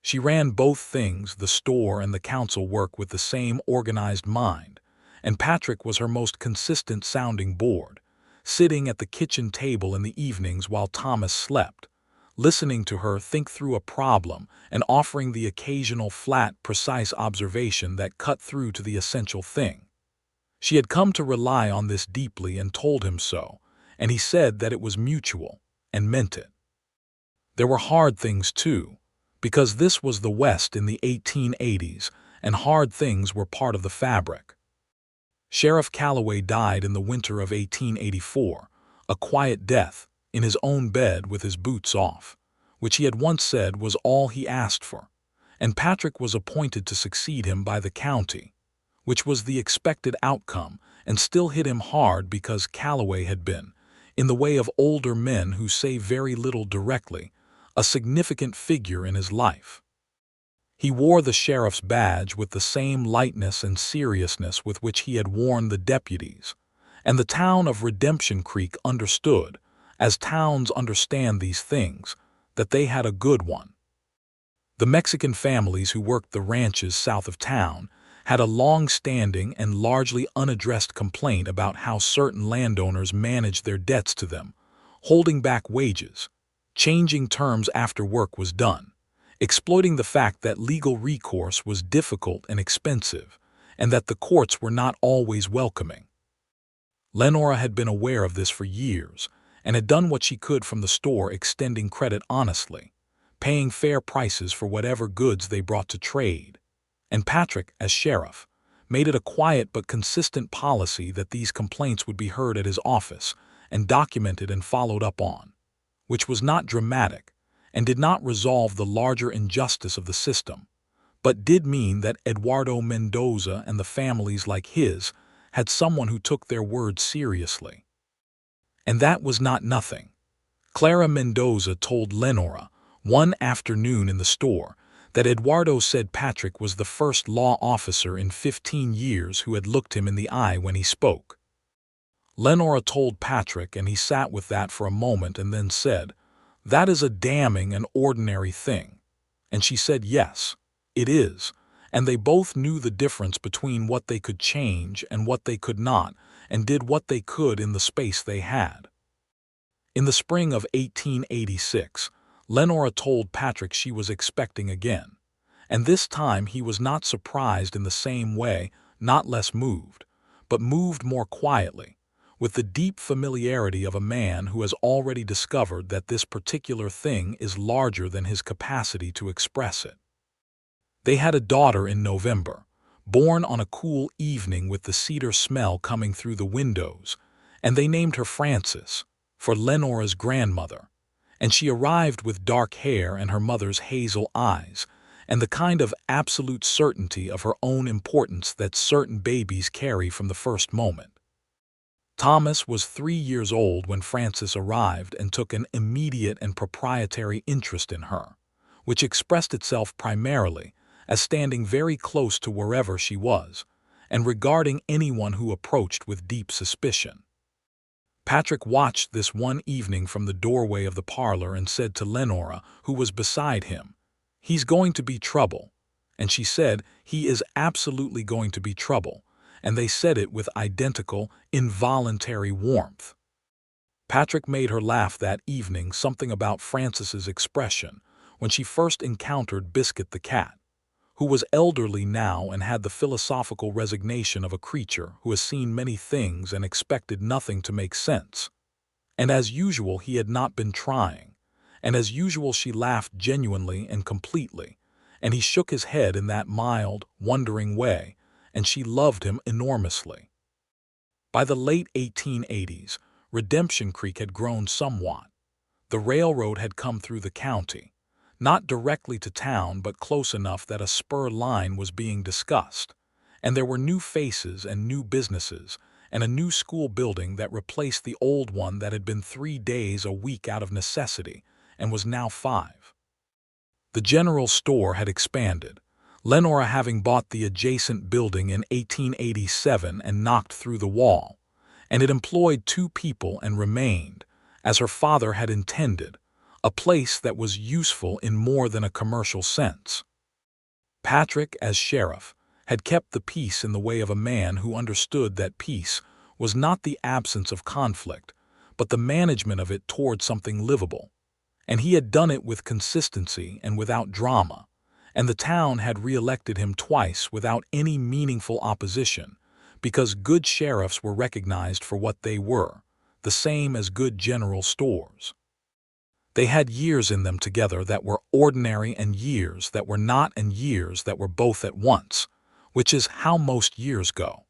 She ran both things, the store and the council work, with the same organized mind, and Patrick was her most consistent sounding board, sitting at the kitchen table in the evenings while Thomas slept, listening to her think through a problem and offering the occasional flat, precise observation that cut through to the essential thing. She had come to rely on this deeply and told him so, and he said that it was mutual, and meant it. There were hard things too, because this was the West in the 1880s, and hard things were part of the fabric. Sheriff Calloway died in the winter of 1884, a quiet death, in his own bed with his boots off, which he had once said was all he asked for, and Patrick was appointed to succeed him by the county, which was the expected outcome and still hit him hard because Calloway had been, in the way of older men who say very little directly, a significant figure in his life. He wore the sheriff's badge with the same lightness and seriousness with which he had worn the deputies, and the town of Redemption Creek understood, as towns understand these things, that they had a good one. The Mexican families who worked the ranches south of town had a long-standing and largely unaddressed complaint about how certain landowners managed their debts to them, holding back wages, changing terms after work was done, exploiting the fact that legal recourse was difficult and expensive, and that the courts were not always welcoming. Lenora had been aware of this for years, and had done what she could from the store, extending credit honestly, paying fair prices for whatever goods they brought to trade. And Patrick, as sheriff, made it a quiet but consistent policy that these complaints would be heard at his office and documented and followed up on, which was not dramatic, and did not resolve the larger injustice of the system, but did mean that Eduardo Mendoza and the families like his had someone who took their word seriously. And that was not nothing. Clara Mendoza told Lenora one afternoon in the store that Eduardo said Patrick was the first law officer in 15 years who had looked him in the eye when he spoke. Lenora told Patrick, and he sat with that for a moment and then said, "That is a damning and ordinary thing." And she said, "Yes, it is," and they both knew the difference between what they could change and what they could not, and did what they could in the space they had. In the spring of 1886, Lenora told Patrick she was expecting again, and this time he was not surprised in the same way, not less moved, but moved more quietly, with the deep familiarity of a man who has already discovered that this particular thing is larger than his capacity to express it. They had a daughter in November, born on a cool evening with the cedar smell coming through the windows, and they named her Frances, for Lenora's grandmother, and she arrived with dark hair and her mother's hazel eyes, and the kind of absolute certainty of her own importance that certain babies carry from the first moment. Thomas was 3 years old when Frances arrived and took an immediate and proprietary interest in her, which expressed itself primarily as standing very close to wherever she was and regarding anyone who approached with deep suspicion. Patrick watched this one evening from the doorway of the parlor and said to Lenora, who was beside him, "He's going to be trouble." And she said, "He is absolutely going to be trouble." And they said it with identical, involuntary warmth. Patrick made her laugh that evening, something about Frances's expression when she first encountered Biscuit the cat, who was elderly now and had the philosophical resignation of a creature who has seen many things and expected nothing to make sense. And as usual, he had not been trying, and as usual she laughed genuinely and completely, and he shook his head in that mild, wondering way, and she loved him enormously. By the late 1880s, Redemption Creek had grown somewhat. The railroad had come through the county, not directly to town but close enough that a spur line was being discussed, and there were new faces and new businesses, and a new school building that replaced the old one that had been 3 days a week out of necessity and was now 5. The general store had expanded, Lenora having bought the adjacent building in 1887 and knocked through the wall, and it employed 2 people and remained, as her father had intended, a place that was useful in more than a commercial sense. Patrick, as sheriff, had kept the peace in the way of a man who understood that peace was not the absence of conflict, but the management of it toward something livable, and he had done it with consistency and without drama, and the town had re-elected him twice without any meaningful opposition, because good sheriffs were recognized for what they were, the same as good general stores. They had years in them together that were ordinary and years that were not and years that were both at once, which is how most years go.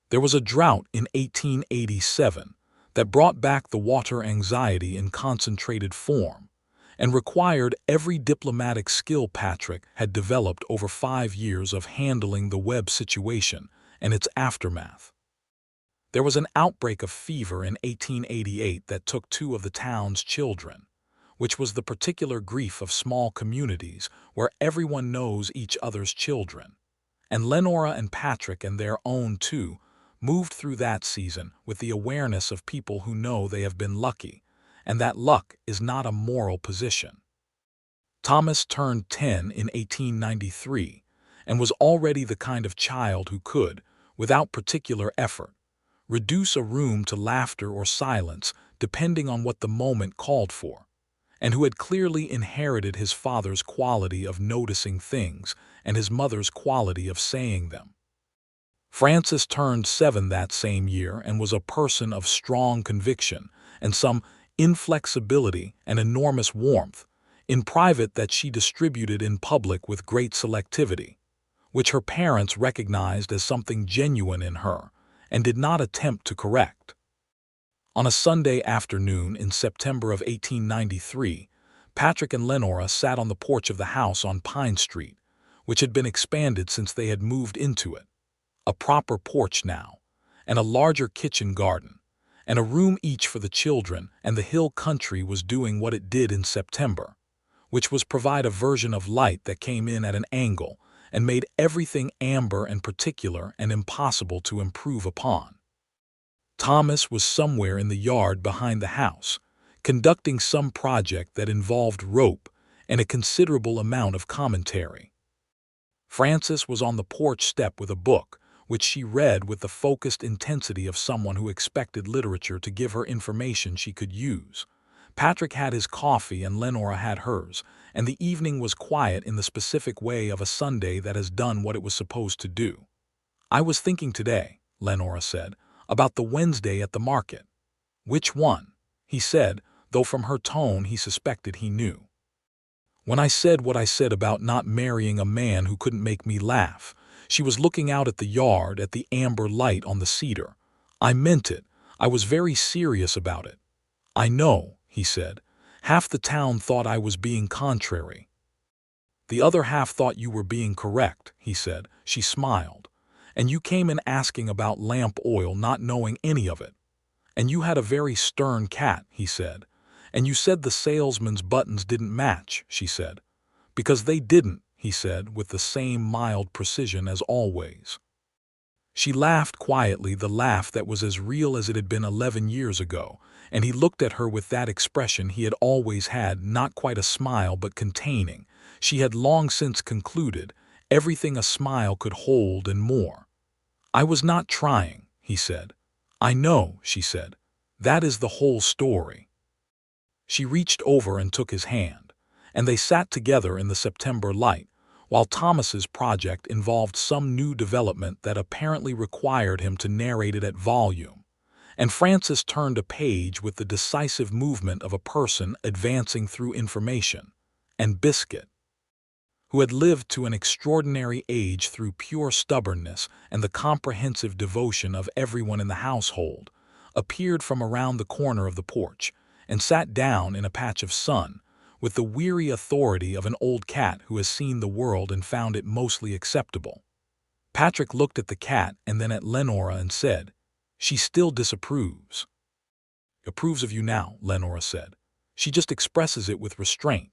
There was a drought in 1887 that brought back the water anxiety in concentrated form, and required every diplomatic skill Patrick had developed over 5 years of handling the Webb situation and its aftermath. There was an outbreak of fever in 1888 that took 2 of the town's children, which was the particular grief of small communities where everyone knows each other's children. And Lenora and Patrick and their own too moved through that season with the awareness of people who know they have been lucky, and that luck is not a moral position. Thomas turned 10 in 1893 and was already the kind of child who could, without particular effort, reduce a room to laughter or silence depending on what the moment called for, and who had clearly inherited his father's quality of noticing things and his mother's quality of saying them. Frances turned 7 that same year and was a person of strong conviction and some inflexibility and enormous warmth, in private that she distributed in public with great selectivity, which her parents recognized as something genuine in her and did not attempt to correct. On a Sunday afternoon in September of 1893, Patrick and Lenora sat on the porch of the house on Pine Street, which had been expanded since they had moved into it, a proper porch now, and a larger kitchen garden, and a room each for the children, and the hill country was doing what it did in September, which was provide a version of light that came in at an angle and made everything amber and particular and impossible to improve upon. Thomas was somewhere in the yard behind the house, conducting some project that involved rope and a considerable amount of commentary. Frances was on the porch step with a book, which she read with the focused intensity of someone who expected literature to give her information she could use. Patrick had his coffee and Lenora had hers, and the evening was quiet in the specific way of a Sunday that has done what it was supposed to do. "I was thinking today," Lenora said, "about the Wednesday at the market." "Which one?" he said, though from her tone he suspected he knew. "When I said what I said about not marrying a man who couldn't make me laugh." She was looking out at the yard, at the amber light on the cedar. "I meant it. I was very serious about it." "I know," he said. "Half the town thought I was being contrary." The other half thought you were being correct, he said. She smiled. And you came in asking about lamp oil, not knowing any of it. And you had a very stern cat, he said. And you said the salesman's buttons didn't match, she said. Because they didn't, he said, with the same mild precision as always. She laughed quietly, the laugh that was as real as it had been 11 years ago, and he looked at her with that expression he had always had, not quite a smile but containing. She had long since concluded everything a smile could hold and more. I was not trying, he said. I know, she said. That is the whole story. She reached over and took his hand, and they sat together in the September light, while Thomas's project involved some new development that apparently required him to narrate it at volume, and Francis turned a page with the decisive movement of a person advancing through information, and Biscuit, who had lived to an extraordinary age through pure stubbornness and the comprehensive devotion of everyone in the household, appeared from around the corner of the porch and sat down in a patch of sun, with the weary authority of an old cat who has seen the world and found it mostly acceptable. Patrick looked at the cat and then at Lenora and said, "She still disapproves." "Approves of you now," Lenora said. "She just expresses it with restraint."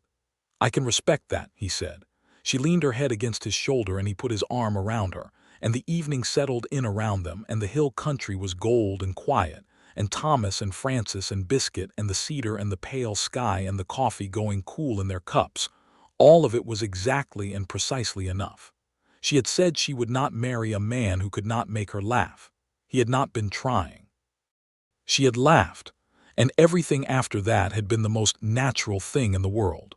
"I can respect that," he said. She leaned her head against his shoulder and he put his arm around her, and the evening settled in around them, and the hill country was gold and quiet, and Thomas and Francis and Biscuit and the cedar and the pale sky and the coffee going cool in their cups. All of it was exactly and precisely enough. She had said she would not marry a man who could not make her laugh. He had not been trying. She had laughed, and everything after that had been the most natural thing in the world.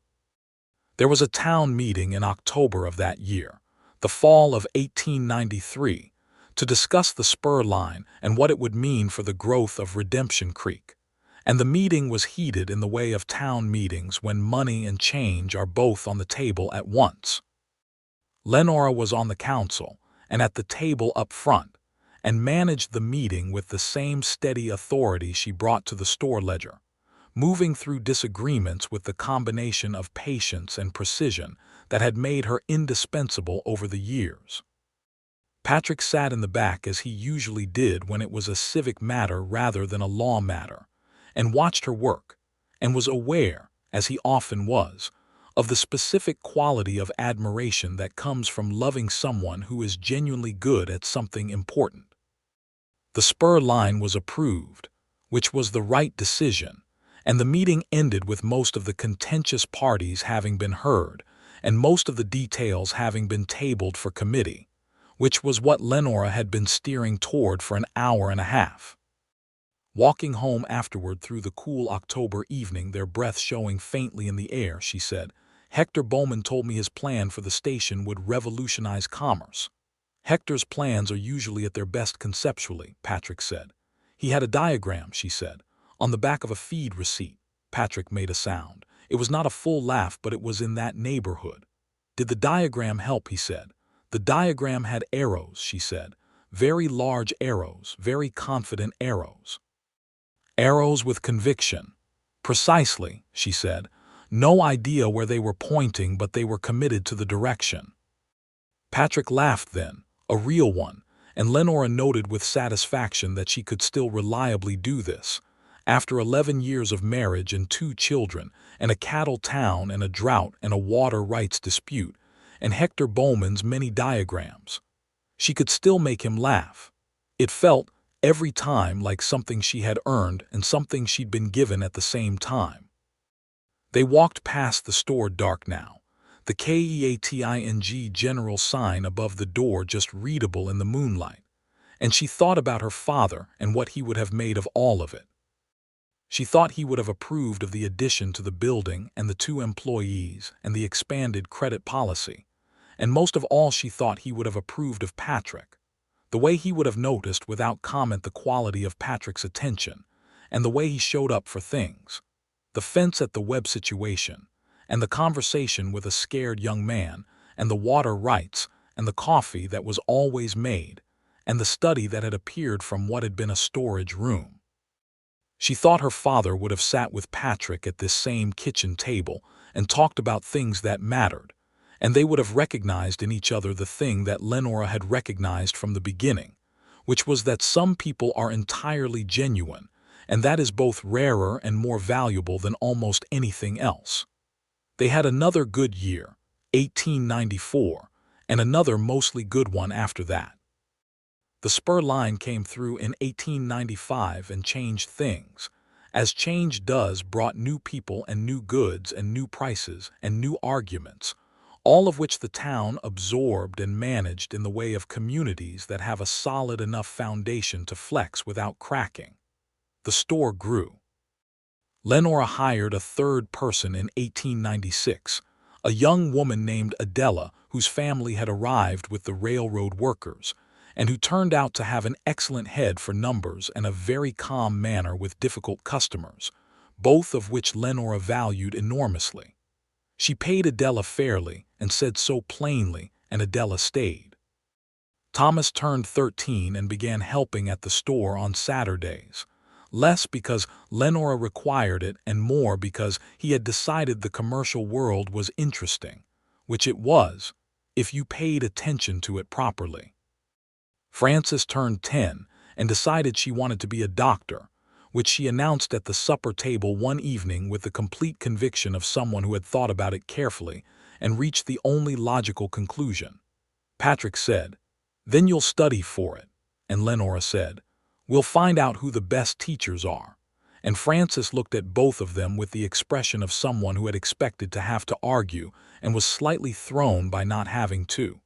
There was a town meeting in October of that year, the fall of 1893, to discuss the spur line and what it would mean for the growth of Redemption Creek. And the meeting was heated in the way of town meetings when money and change are both on the table at once. Lenora was on the council and at the table up front, and managed the meeting with the same steady authority she brought to the store ledger, moving through disagreements with the combination of patience and precision that had made her indispensable over the years. Patrick sat in the back as he usually did when it was a civic matter rather than a law matter, and watched her work, and was aware, as he often was, of the specific quality of admiration that comes from loving someone who is genuinely good at something important. The spur line was approved, which was the right decision, and the meeting ended with most of the contentious parties having been heard and most of the details having been tabled for committee, which was what Lenora had been steering toward for an hour and a half. Walking home afterward through the cool October evening, their breath showing faintly in the air, she said, "Hector Bowman told me his plan for the station would revolutionize commerce." "Hector's plans are usually at their best conceptually," Patrick said. "He had a diagram," she said, "on the back of a feed receipt." Patrick made a sound. It was not a full laugh, but it was in that neighborhood. "Did the diagram help?" he said. "The diagram had arrows," she said. "Very large arrows, very confident arrows. Arrows with conviction." "Precisely," she said. "No idea where they were pointing, but they were committed to the direction." Patrick laughed then, a real one, and Lenora noted with satisfaction that she could still reliably do this. After 11 years of marriage and 2 children, and a cattle town and a drought and a water rights dispute, and Hector Bowman's many diagrams, she could still make him laugh. It felt, every time, like something she had earned and something she'd been given at the same time. They walked past the store, dark now, the KEATING general sign above the door just readable in the moonlight, and she thought about her father and what he would have made of all of it. She thought he would have approved of the addition to the building and the 2 employees and the expanded credit policy, and most of all she thought he would have approved of Patrick, the way he would have noticed without comment the quality of Patrick's attention, and the way he showed up for things, the fence at the web situation, and the conversation with a scared young man, and the water rights, and the coffee that was always made, and the study that had appeared from what had been a storage room. She thought her father would have sat with Patrick at this same kitchen table and talked about things that mattered, and they would have recognized in each other the thing that Lenora had recognized from the beginning, which was that some people are entirely genuine, and that is both rarer and more valuable than almost anything else. They had another good year, 1894, and another mostly good one after that. The spur line came through in 1895 and changed things, as change does, brought new people and new goods and new prices and new arguments, all of which the town absorbed and managed in the way of communities that have a solid enough foundation to flex without cracking. The store grew. Lenora hired a third person in 1896, a young woman named Adela, whose family had arrived with the railroad workers, and who turned out to have an excellent head for numbers and a very calm manner with difficult customers, both of which Lenora valued enormously. She paid Adela fairly and said so plainly, and Adela stayed. Thomas turned 13 and began helping at the store on Saturdays, less because Lenora required it and more because he had decided the commercial world was interesting, which it was, if you paid attention to it properly. Frances turned 10 and decided she wanted to be a doctor, which she announced at the supper table one evening with the complete conviction of someone who had thought about it carefully and reached the only logical conclusion. Patrick said, "Then you'll study for it," and Lenora said, "We'll find out who the best teachers are," and Frances looked at both of them with the expression of someone who had expected to have to argue and was slightly thrown by not having to.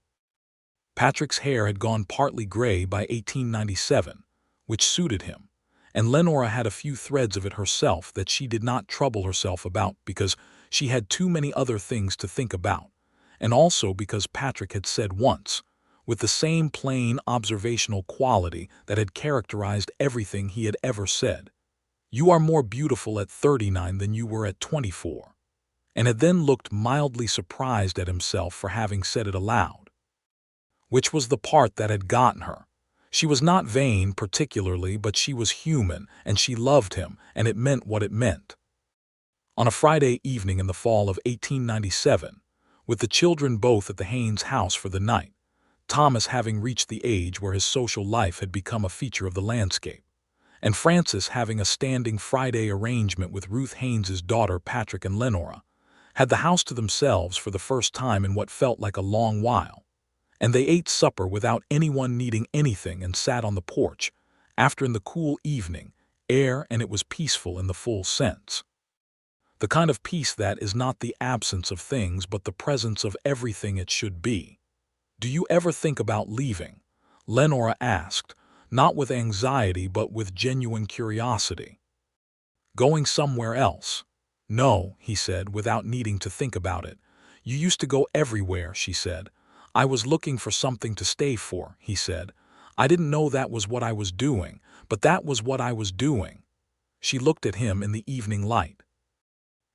Patrick's hair had gone partly gray by 1897, which suited him, and Lenora had a few threads of it herself that she did not trouble herself about because she had too many other things to think about, and also because Patrick had said once, with the same plain observational quality that had characterized everything he had ever said, "You are more beautiful at 39 than you were at 24, and had then looked mildly surprised at himself for having said it aloud. Which was the part that had gotten her. She was not vain particularly, but she was human, and she loved him, and it meant what it meant. On a Friday evening in the fall of 1897, with the children both at the Haynes house for the night, Thomas having reached the age where his social life had become a feature of the landscape, and Frances having a standing Friday arrangement with Ruth Haynes's daughter Patrick and Lenora, had the house to themselves for the first time in what felt like a long while, and they ate supper without anyone needing anything and sat on the porch, after in the cool evening air, and it was peaceful in the full sense. The kind of peace that is not the absence of things but the presence of everything it should be. "Do you ever think about leaving?" Lenora asked, not with anxiety but with genuine curiosity. "Going somewhere else?" "No," he said, without needing to think about it. "You used to go everywhere," she said. "I was looking for something to stay for," he said. "I didn't know that was what I was doing, but that was what I was doing." She looked at him in the evening light.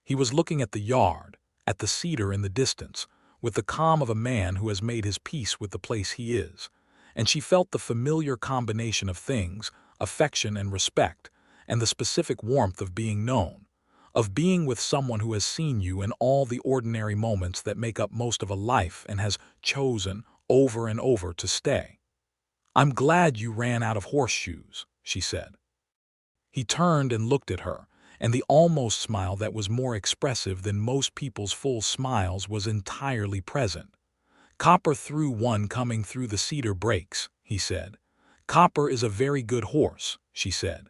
He was looking at the yard, at the cedar in the distance, with the calm of a man who has made his peace with the place he is, and she felt the familiar combination of things, affection and respect, and the specific warmth of being known, of being with someone who has seen you in all the ordinary moments that make up most of a life and has chosen, over and over, to stay. "I'm glad you ran out of horseshoes," she said. He turned and looked at her, and the almost smile that was more expressive than most people's full smiles was entirely present. "Copper threw one coming through the cedar breaks," he said. "Copper is a very good horse," she said.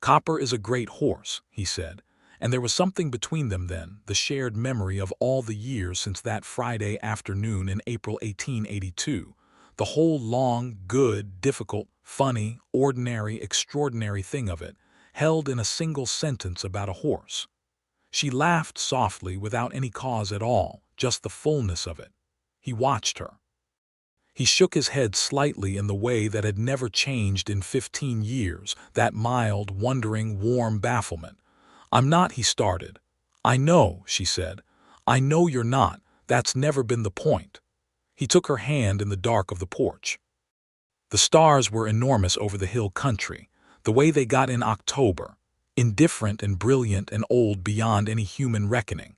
"Copper is a great horse," he said, and there was something between them then, the shared memory of all the years since that Friday afternoon in April 1882, the whole long, good, difficult, funny, ordinary, extraordinary thing of it, held in a single sentence about a horse. She laughed softly without any cause at all, just the fullness of it. He watched her. He shook his head slightly in the way that had never changed in 15 years, that mild, wondering, warm bafflement. "I'm not," he started. "I know," she said. "I know you're not. That's never been the point." He took her hand in the dark of the porch. The stars were enormous over the hill country, the way they got in October, indifferent and brilliant and old beyond any human reckoning,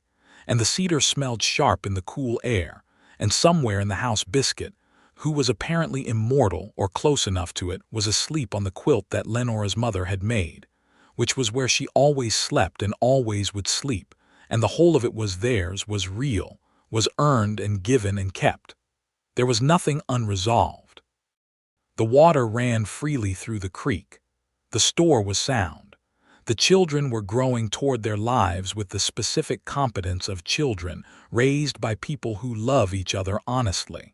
and the cedar smelled sharp in the cool air, and somewhere in the house Biscuit, who was apparently immortal or close enough to it, was asleep on the quilt that Lenora's mother had made, which was where she always slept and always would sleep, and the whole of it was theirs, was real, was earned and given and kept. There was nothing unresolved. The water ran freely through the creek. The store was sound. The children were growing toward their lives with the specific competence of children raised by people who love each other honestly.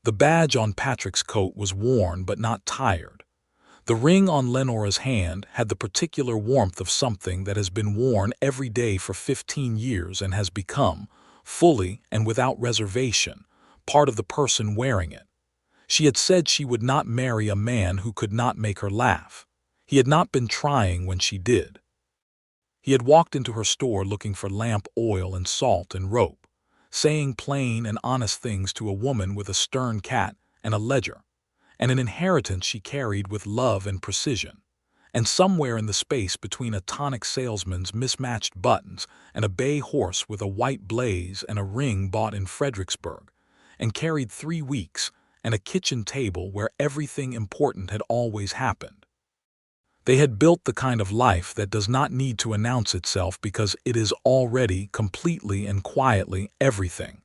The badge on Patrick's coat was worn but not tired. The ring on Lenora's hand had the particular warmth of something that has been worn every day for 15 years and has become, fully and without reservation, part of the person wearing it. She had said she would not marry a man who could not make her laugh. He had not been trying when she did. He had walked into her store looking for lamp oil and salt and rope, saying plain and honest things to a woman with a stern cat and a ledger, and an inheritance she carried with love and precision. And somewhere in the space between a tonic salesman's mismatched buttons and a bay horse with a white blaze and a ring bought in Fredericksburg, and carried 3 weeks, and a kitchen table where everything important had always happened. They had built the kind of life that does not need to announce itself because it is already, completely and quietly, everything.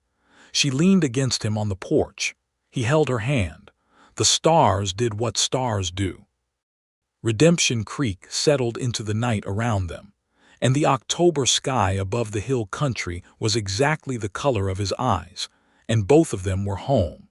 She leaned against him on the porch. He held her hand. The stars did what stars do. Redemption Creek settled into the night around them, and the October sky above the hill country was exactly the color of his eyes, and both of them were home.